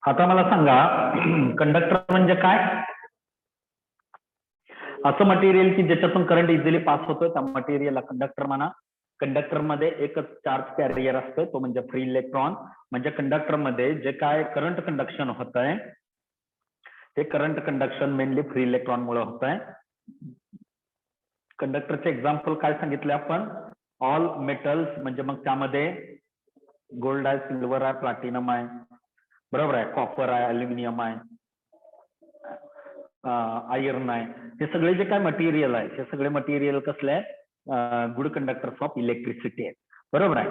आता मला सांगा कंडक्टर म्हणजे काय? असं मटेरियल की ज्याच्यातून करंट इझिली पास होतो त्या मटेरियलला कंडक्टर म्हणा. कंडक्टर मध्ये एकच चार्ज कॅरियर असतो तो म्हणजे फ्री इलेक्ट्रॉन. म्हणजे कंडक्टर मध्ये जे काय करंट कंडक्शन होत आहे ते current conduction mainly free electron मुळे होत आहे. कंडक्टरचे एक्झाम्पल काय सांगितले आपण? ऑल मेटल्स म्हणजे मग त्यामध्ये गोल्ड आहे, सिल्वर आहे, प्लॅटिनम आहे, बरोबर आहे, कॉपर आहे, अल्युमिनियम आहे, आयर्न आहे. हे सगळे जे काय मटेरियल आहे हे सगळे मटेरियल कसले आहे? गुड कंडक्टर्स ऑफ इलेक्ट्रिसिटी आहे, बरोबर आहे.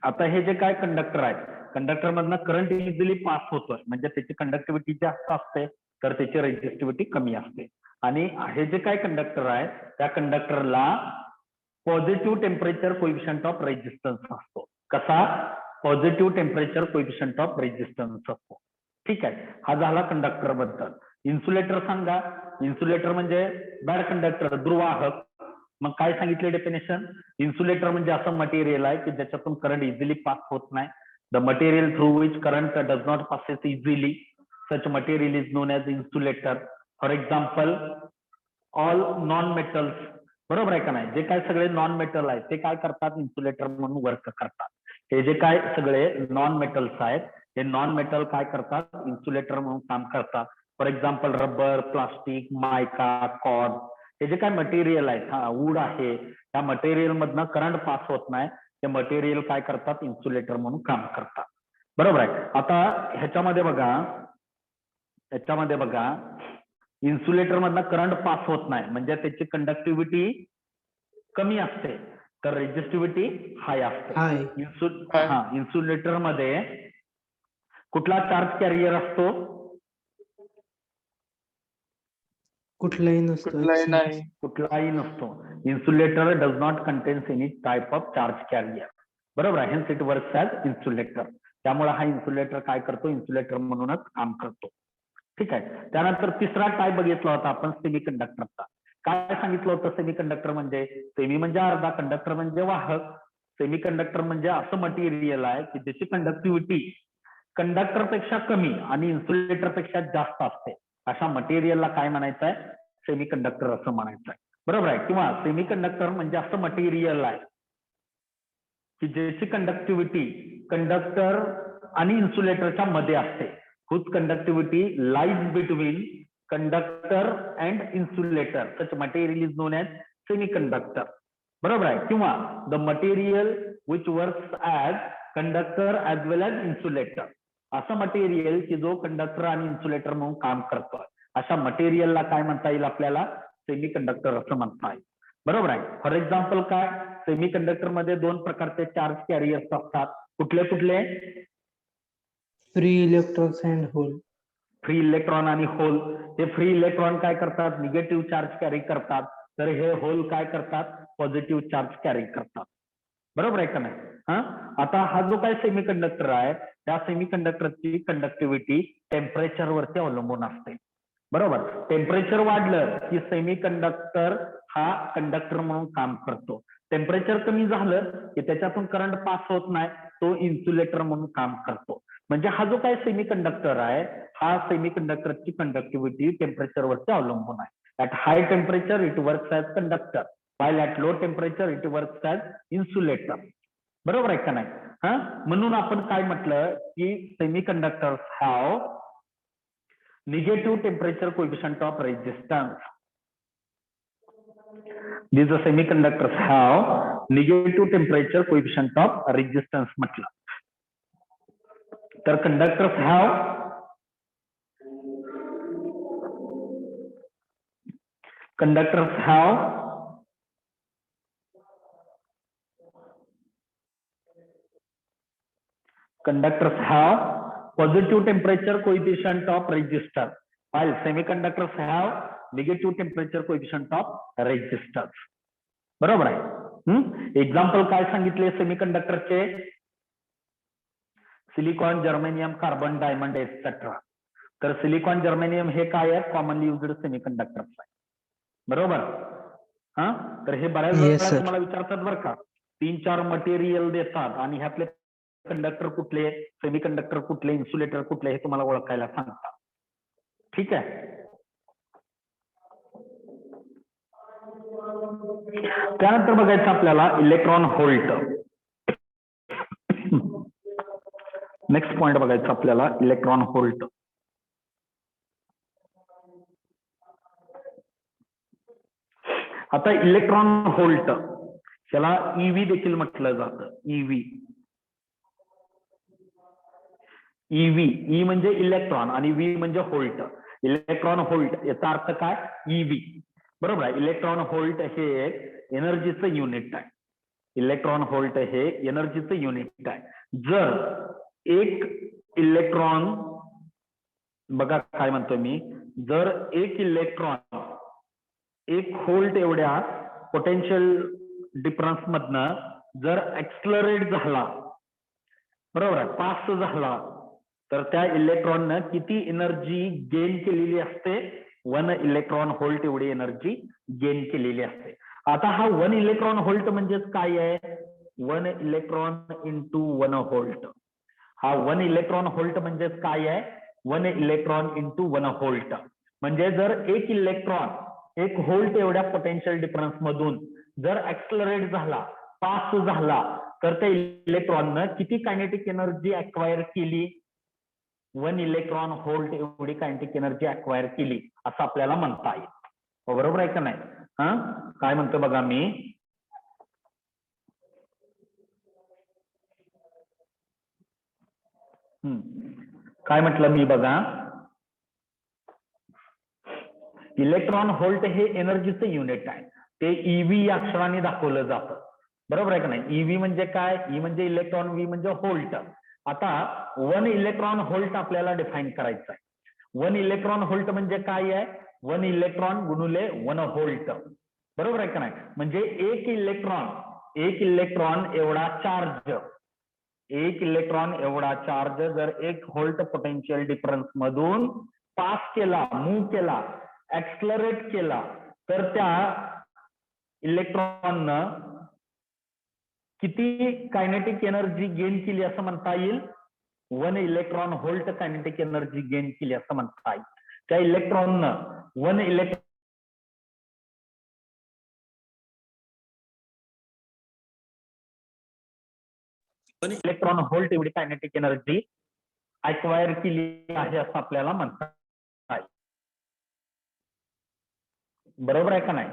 आता हे जे काय कंडक्टर आहे कंडक्टर मधनं करंट इझिली पास होतोय म्हणजे त्याची कंडक्टिव्हिटी जास्त असते तर त्याची रेजिस्टिव्हिटी कमी असते. आणि हे जे काय कंडक्टर आहे त्या कंडक्टरला positive temperature coefficient of resistance असतो. कसा? Positive temperature coefficient of resistance असतो. ठीक आहे, हा झाला कंडक्टर बद्दल. इन्सुलेटर सांगा. इन्सुलेटर म्हणजे बॅड कंडक्टर, दुर्वाहक. मग काय सांगितले डेफिनेशन? इन्सुलेटर म्हणजे असं मटेरियल आहे की ज्याच्यातून करंट इझिली पास होत नाही. The material through which current does not passes easily such material is known as insulator. For example all non metals, बरोबर आहे का नाही? जे काय सगळे नॉन मेटल आहेत ते काय करतात? इन्सुलेटर म्हणून वर्क करतात. हे जे काय सगळे नॉन मेटल्स आहेत हे नॉन मेटल काय करतात? इन्सुलेटर म्हणून काम करतात. For example rubber, plastic, mica, cord, हे जे काय मटेरियल आहेत, हा वूड आहे, त्या मटेरियल मधनं करंट पास होत नाही ते मटेरियल काय करतात? इन्सुलेटर म्हणून काम करतात, बरोबर आहे. आता ह्याच्यामध्ये बघा इन्सुलेटर मधनं करंट पास होत नाही म्हणजे त्याची कंडक्टिव्हिटी कमी असते तर रेजिस्टिव्हिटी हाय असते. हाय. इन्सुलेटर मध्ये कुठला चार्ज कॅरियर असतो? कुठलाही नसतो. कुठलाही नाही. कुठलाही नसतो. Insulator does not contains any type of charge carrier, बरोबर आहे. Hence it works as insulator. त्यामुळे हा इन्सुलेटर काय करतो? इन्सुलेटर म्हणूनच काम करतो. ठीक आहे. त्यानंतर तिसरा टाईप बघितला होता आपण सेमी कंडक्टरचा. काय सांगितलं होतं सेमी कंडक्टर म्हणजे? सेमी म्हणजे अर्धा, कंडक्टर म्हणजे वाहक. सेमी कंडक्टर म्हणजे असं मटेरियल आहे की ज्याची कंडक्टिव्हिटी कंडक्टर पेक्षा कमी आणि इन्सुलेटर पेक्षा जास्त असते. अशा मटेरियलला काय म्हणायचं आहे? सेमी कंडक्टर असं म्हणायचं आहे, बरोबर आहे. किंवा सेमी कंडक्टर म्हणजे असं मटेरियल आहे की ज्याची कंडक्टिव्हिटी कंडक्टर आणि इन्सुलेटरच्या मध्ये असते. whose conductivity lies between conductor and insulator. Such material is known as semiconductor. बरोबर आहे. किंवा the material which works as conductor as well as insulator. असं मटेरियल की जो कंडक्टर आणि इन्सुलेटर म्हणून काम करतो अशा मटेरियलला काय म्हणता येईल? आपल्याला सेमी कंडक्टर असं म्हणता येईल, बरोबर आहे. फॉर एक्झाम्पल काय? सेमी कंडक्टर मध्ये दोन प्रकारचे चार्ज कॅरियर्स असतात. कुठले कुठले? Free electrons and hole. Free electron आणि होल. हे फ्री इलेक्ट्रॉन काय करतात? निगेटिव्ह चार्ज कॅरी करतात तर हे होल काय करतात? पॉझिटिव्ह चार्ज कॅरी करतात, बरोबर आहे का नाही? आता हा जो काय सेमी कंडक्टर आहे त्या सेमी कंडक्टरची कंडक्टिव्हिटी टेम्परेचर वरती अवलंबून असते, बरोबर. टेम्परेचर वाढलं की सेमी कंडक्टर हा कंडक्टर म्हणून काम करतो. टेम्परेचर कमी झालं की त्याच्यातून करंट पास होत नाही तो इन्सुलेटर म्हणून काम करतो. म्हणजे हा जो काय सेमी कंडक्टर आहे हा सेमी कंडक्टरची कंडक्टिव्हिटी टेम्परेचर वरती अवलंबून आहे. At high temperature it works as conductor while at low temperature it works as insulator, बरोबर आहे का नाही? म्हणून आपण काय म्हटलं की semi conductors have negative temperature coefficient of resistance. these semiconductors have negative temperature coefficient of resistance म्हटलं. तर conductors have positive temperature coefficient of resistance while semiconductors have negative temperature coefficient of resistance, बरोबर आहे. Example काय सांगितले सेमीकंडक्टरचे? Silicon, germanium, carbon, diamond etcetera. तर silicon, germanium हे काय आहेत? कॉमनली युज्ड सेमीकंडक्टर्स आहे, बरोबर. तर हे बऱ्याच वेळा तुम्हाला विचारतात बरं का, 3-4 मटेरियल देतात आणि ह्यातले कंडक्टर कुठले, सेमी कंडक्टर कुठले, इन्सुलेटर कुठले हे तुम्हाला ओळखायला सांगतात. ठीक आहे. त्यानंतर बघायचं आपल्याला इलेक्ट्रॉन व्होल्ट. नेक्स्ट पॉइंट बघायचं आपल्याला इलेक्ट्रॉन व्होल्ट. आता इलेक्ट्रॉन व्होल्ट त्याला ईव्ही देखील म्हटलं जातं. ईव्ही ई म्हणजे इलेक्ट्रॉन आणि व्ही म्हणजे व्होल्ट. इलेक्ट्रॉन व्होल्ट याचा अर्थ काय, ईव्ही. बरोबर आहे. इलेक्ट्रॉन व्होल्ट हे एनर्जीचं युनिट आहे. इलेक्ट्रॉन व्होल्ट हे एनर्जीचं युनिट आहे. जर एक इलेक्ट्रॉन, बघा काय म्हणतोय मी, जर एक इलेक्ट्रॉन 1 व्होल्ट एवढ्या पोटेन्शियल डिफरन्स मधनं जर ऍक्सलरेट झाला, बरोबर आहे, पास झाला, तर त्या इलेक्ट्रॉननं किती एनर्जी गेन केलेली असते, 1 इलेक्ट्रॉन व्होल्ट एवढी एनर्जी गेन केलेली असते. आता हा 1 इलेक्ट्रॉन व्होल्ट म्हणजेच काय आहे, 1 इलेक्ट्रॉन इंटू 1 व्होल्ट. हा 1 इलेक्ट्रॉन व्होल्ट म्हणजेच काय आहे, 1 इलेक्ट्रॉन इंटू 1 व्होल्ट. म्हणजे जर एक इलेक्ट्रॉन 1 व्होल्ट एवढ्या पोटेन्शियल डिफरन्स मधून जर ऍक्सलरेट झाला, पास झाला, तर त्या इलेक्ट्रॉननं किती कायनेटिक एनर्जी अक्वायर केली, 1 इलेक्ट्रॉन व्होल्ट एवढी कायनेटिक एनर्जी अक्वायर केली असं आपल्याला म्हणता येईल. बरोबर आहे का नाही? हा, काय म्हणतो बघा मी, काय म्हटलं मी बघा, इलेक्ट्रॉन व्होल्ट हे एनर्जीचं युनिट आहे. ते ईव्ही या अक्षराने दाखवलं जातं. बरोबर आहे का नाही? ईव्ही म्हणजे काय, ई म्हणजे इलेक्ट्रॉन, व्ही म्हणजे व्होल्ट. आता 1 इलेक्ट्रॉन व्होल्ट आपल्याला डिफाईन करायचं आहे. 1 इलेक्ट्रॉन व्होल्ट म्हणजे काय आहे, 1 इलेक्ट्रॉन गुणुले 1 व्होल्ट. बरोबर आहे का नाही? म्हणजे एक इलेक्ट्रॉन एवढा चार्ज, 1 इलेक्ट्रॉन एवढा चार्ज जर 1 व्होल्ट पोटेन्शियल डिफरन्स मधून पास केला, मूव्ह केला, ऍक्सलरेट केला, तर त्या इलेक्ट्रॉननं किती कायनेटिक एनर्जी गेन केली असं म्हणता येईल, 1 electron volt kinetic energy gain केली असं म्हणता येईल. त्या इलेक्ट्रॉननं 1 इलेक्ट्रॉन व्होल्ट एवढी कायनेटिक एनर्जी अक्वायर केली आहे असं आपल्याला म्हणता येईल. बरोबर आहे का नाही?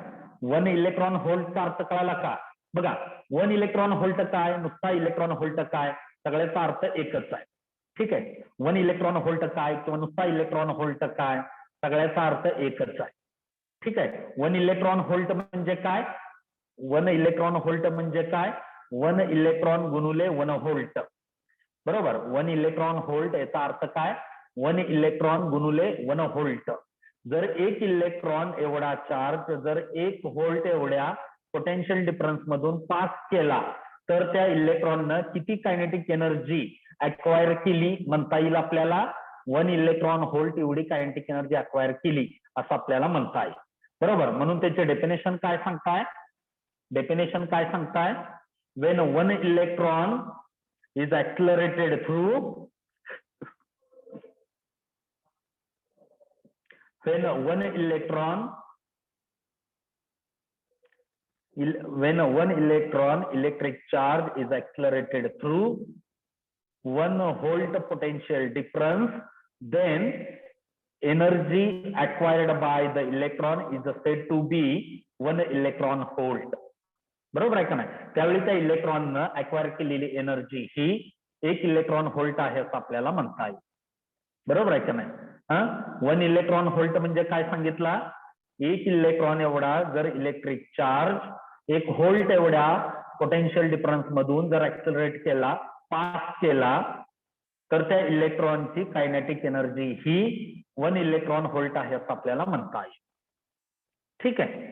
1 इलेक्ट्रॉन व्होल्टचा अर्थ कळाला का? बघा, 1 इलेक्ट्रॉन व्होल्ट काय, नुसता इलेक्ट्रॉन व्होल्ट काय, सगळ्याचा अर्थ एकच आहे. ठीक आहे. 1 इलेक्ट्रॉन व्होल्ट काय किंवा नुसता इलेक्ट्रॉन व्होल्ट काय, सगळ्याचा अर्थ एकच आहे. ठीक आहे. 1 इलेक्ट्रॉन व्होल्ट म्हणजे काय, 1 इलेक्ट्रॉन व्होल्ट म्हणजे काय, 1 इलेक्ट्रॉन गुणुले 1 व्होल्ट. बरोबर. 1 इलेक्ट्रॉन व्होल्ट याचा अर्थ काय, 1 इलेक्ट्रॉन गुणुले 1 व्होल्ट. जर 1 इलेक्ट्रॉन एवढा चार्ज जर 1 व्होल्ट एवढ्या पोटेन्शियल डिफरन्स मधून पास केला, तर त्या इलेक्ट्रॉननं किती कायनेटिक एनर्जी अक्वायर केली म्हणता येईल आपल्याला, 1 इलेक्ट्रॉन व्होल्ट एवढी कायनेटिक एनर्जी अक्वायर केली असं आपल्याला म्हणता येईल. बरोबर. म्हणून त्याचे डेफिनेशन काय सांगताय, डेफिनेशन काय सांगताय, when 1 electron is accelerated through, when 1 electron electric charge is accelerated through 1 volt potential difference, then energy acquired by the electron is said to be 1 electron volt. बरोबर आहे का नाही? त्यावेळी त्या इलेक्ट्रॉननं अक्वायर केलेली एनर्जी ही 1 इलेक्ट्रॉन व्होल्ट आहे असं आपल्याला म्हणता येईल. बरोबर आहे का नाही? 1 इलेक्ट्रॉन व्होल्ट म्हणजे काय सांगितला, 1 इलेक्ट्रॉन एवढा जर इलेक्ट्रिक चार्ज 1 व्होल्ट एवढ्या पोटेन्शियल डिफरन्स मधून जर ऍक्सलरेट केला, पास केला, तर त्या इलेक्ट्रॉनची कायनेटिक एनर्जी ही 1 इलेक्ट्रॉन व्होल्ट आहे असं आपल्याला म्हणता येईल. ठीक आहे.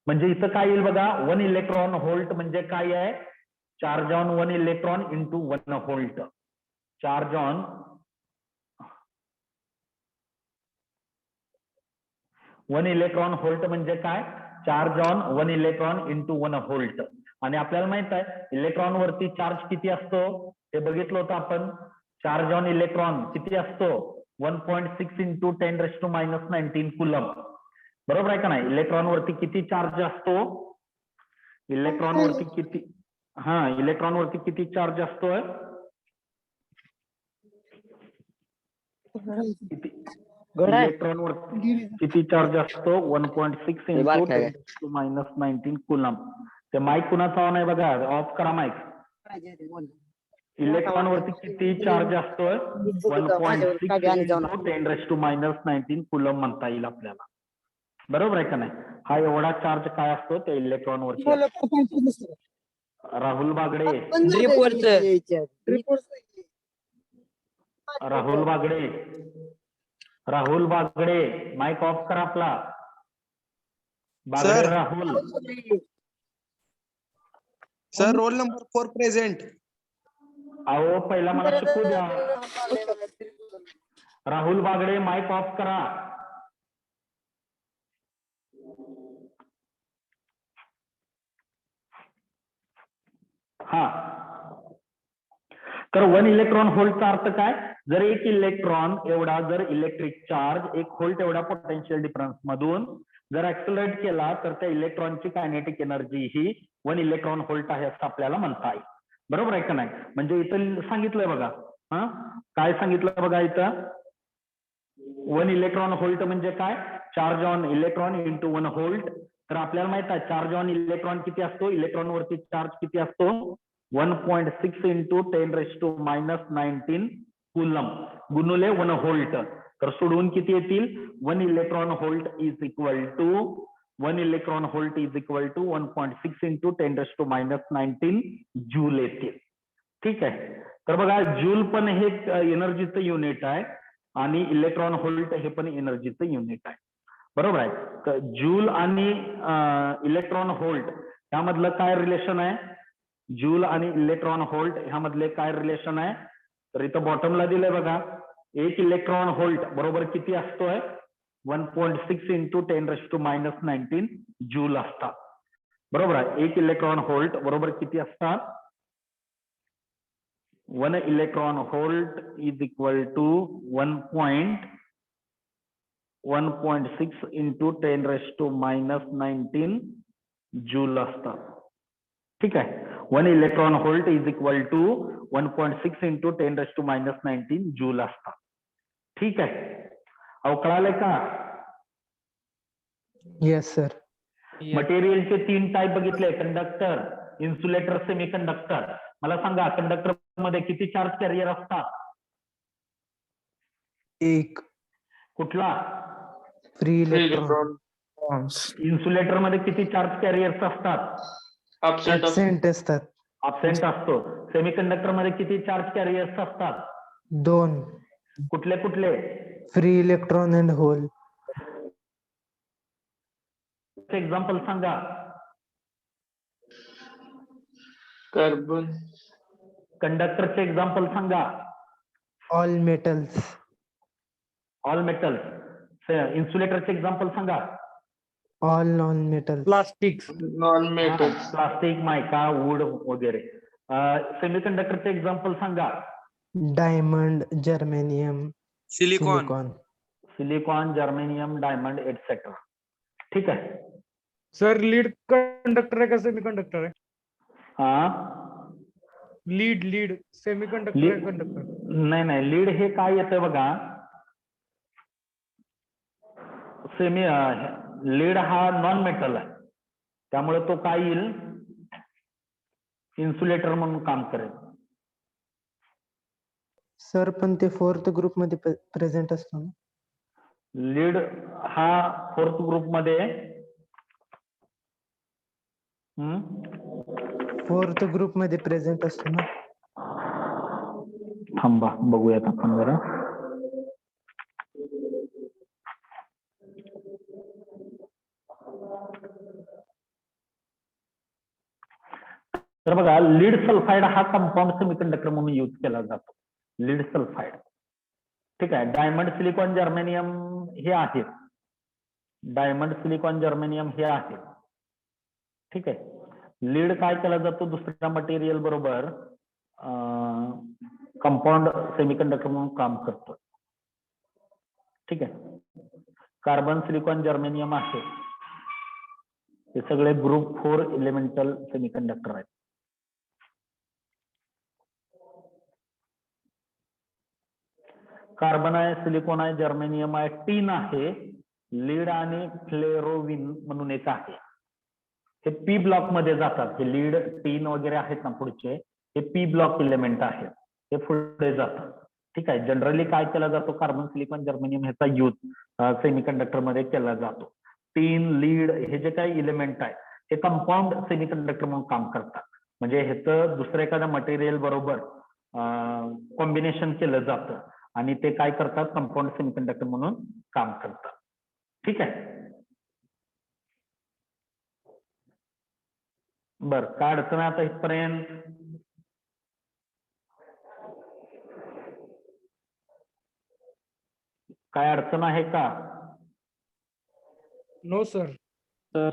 म्हणजे इथं काय येईल बघा, 1 इलेक्ट्रॉन व्होल्ट म्हणजे काय आहे, charge on 1 electron into 1 volt. Charge on 1 electron volt म्हणजे काय, charge on 1 electron into 1 volt. आणि आपल्याला माहित आहे इलेक्ट्रॉन वरती चार्ज किती असतो ते बघितलं होतं आपण. चार्ज ऑन इलेक्ट्रॉन किती असतो 1.6 इंटू 10⁻⁻19 कुलम. बरोबर आहे का नाही. इलेक्ट्रॉन वरती किती चार्ज असतो, इलेक्ट्रॉन वरती किती, इलेक्ट्रॉन वरती किती चार्ज असतोय, इलेक्ट्रॉन वरती किती चार्ज असतो 1.6 इंटू 10⁻⁻19 कुलम. ते माईक कुणाचा ऑन आहे बघा, ऑफ करा माईक. इलेक्ट्रॉन वरती किती चार्ज असतोय 1.6 इंटू 10⁻⁻19 कुलम म्हणता येईल आपल्याला. बरोबर आहे का नाही. हा एवढा चार्ज काय असतो त्या इलेक्ट्रॉन वरती. राहुल बागडे, राहुल बागडे, राहुल बागडे माईक ऑफ करा आपला. Bagde Rahul. Sir roll number 4 present. अहो पहिला मला शिकू द्या. राहुल बागडे माईक ऑफ करा. हा, तर 1 इलेक्ट्रॉन व्होल्टचा अर्थ काय, जर एक इलेक्ट्रॉन एवढा जर इलेक्ट्रिक चार्ज 1 व्होल्ट एवढ्या पोटेन्शियल डिफरन्स मधून जर ऍक्सलरेट केला तर त्या इलेक्ट्रॉनची कायनेटिक एनर्जी ही 1 इलेक्ट्रॉन व्होल्ट आहे असं आपल्याला म्हणता येईल. बरोबर आहे का नाही. म्हणजे इथं सांगितलंय बघा, काय सांगितलं बघा इथं, 1 इलेक्ट्रॉन व्होल्ट म्हणजे काय, charge on electron into 1 volt. तर आपल्याला माहित आहे चार्ज ऑन इलेक्ट्रॉन किती असतो, इलेक्ट्रॉन वरती चार्ज किती असतो 1.6 इंटू 10⁻⁻19 कुलम गुणुले 1 व्होल्ट. तर सोडवून किती येतील, 1 electron volt is equal to 1 electron volt is equal to 1.6 into 10⁻⁻19 joule येतील. ठीक आहे. तर बघा जूल पण हे एनर्जीचं युनिट आहे आणि इलेक्ट्रॉन व्होल्ट हे पण एनर्जीचं युनिट आहे. बरोबर आहे. तर जूल आणि इलेक्ट्रॉन व्होल्ट यामधलं काय रिलेशन आहे, जूल आणि इलेक्ट्रॉन व्होल्ट ह्यामधले काय रिलेशन आहे, तर इथं बॉटमला दिलंय बघा, 1 इलेक्ट्रॉन व्होल्ट बरोबर किती असतोय 1.6 इंटू 10⁻⁻19 जूल असतात. बरोबर आहे. 1 इलेक्ट्रॉन व्होल्ट बरोबर किती असतात, 1 electron volt is equal to 1.6 into 10⁻⁻19 joule असतात. ठीक आहे. 1 electron volt is equal to 1.6 into 10⁻⁻19 joule असतात. ठीक आहे. अहो कळालंय का. Yes sir. मटेरियलचे 3 टाईप बघितले, कंडक्टर, इन्सुलेटर, सेमी कंडक्टर. मला सांगा कंडक्टर मध्ये किती चार्ज कॅरियर असतात, 1 कुठला, फ्री इलेक्ट्रॉन. इन्सुलेटर मध्ये किती चार्ज कॅरियर्स असतात, ऍबसेंट असतात. अब्सेंट असतो. सेमी कंडक्टर मध्ये किती चार्ज कॅरियर्स असतात, 2 कुठले कुठले, free electron and hole. Example सांगा. कार्बन. कंडक्टरचे एक्झाम्पल सांगा. All metals. All metals. इन्सुलेटरचे एक्झाम्पल सांगा. All non metals. Plastic, non metals. Plastic, mica, wood वगैरे. सेमी कंडक्टरचे एक्झाम्पल सांगा. Diamond, germanium, silicon. Silicon, germanium, diamond etcetera. ठीक आहे. सर लीड कंडक्टर आहे का सेमी कंडक्टर आहे, लीड सेमी कंडक्टर आहे कंडक्टर. नाही लीड हे काय येतं बघा, सेमी लीड हा नॉन मेटल आहे त्यामुळे तो काय येईल, इन्सुलेटर म्हणून काम करेल. सर पण ते 4th ग्रुप मध्ये प्रेझेंट असतो ना. लीड हा 4th ग्रुप मध्ये 4th ग्रुप मध्ये प्रेझेंट असतो ना. थांबा बघूयात आपण जरा. तर बघा लीड सल्फाइड हा कंपाऊंड सेमीकंडक्टर म्हणून यूज केला जातो, लीड सल्फाइड. ठीक आहे. डायमंड, सिलिकॉन, जर्मेनियम हे आहेत, डायमंड, सिलिकॉन, जर्मेनियम हे आहेत. ठीक आहे. लीड काय केला जातो दुसऱ्या मटेरियल बरोबर कंपाऊंड सेमीकंडक्टर म्हणून काम करतो. ठीक आहे. कार्बन, सिलिकॉन, जर्मेनियम आहे हे सगळे ग्रुप 4 एलिमेंटल सेमीकंडक्टर आहेत. कार्बन आहे, सिलिकॉन आहे, जर्मेनियम आहे, टीन आहे, लीड आणि फ्लेरोविन म्हणून एक आहे. हे पी ब्लॉक मध्ये जातात. हे लीड, टीन वगैरे आहेत ना पुढचे, हे पी ब्लॉक एलिमेंट आहेत, हे पुढे जातात. ठीक आहे. जनरली काय केला जातो, कार्बन, सिलिकॉन, जर्मेनियम ह्याचा यूज सेमीकंडक्टर मध्ये केला जातो. टीन, लीड हे जे काही इलिमेंट आहे हे कंपाऊंड सेमीकंडक्टर म्हणून काम करतात. म्हणजे ह्याचं दुसऱ्या एखाद्या मटेरियल बरोबर कॉम्बिनेशन केलं जातं आणि ते काय करतात, कंपाऊंड सेमीकंडक्टर म्हणून काम करतात. ठीक आहे. बर, काय अडचण आहे आता इथपर्यंत? काय अडचण आहे का? No sir.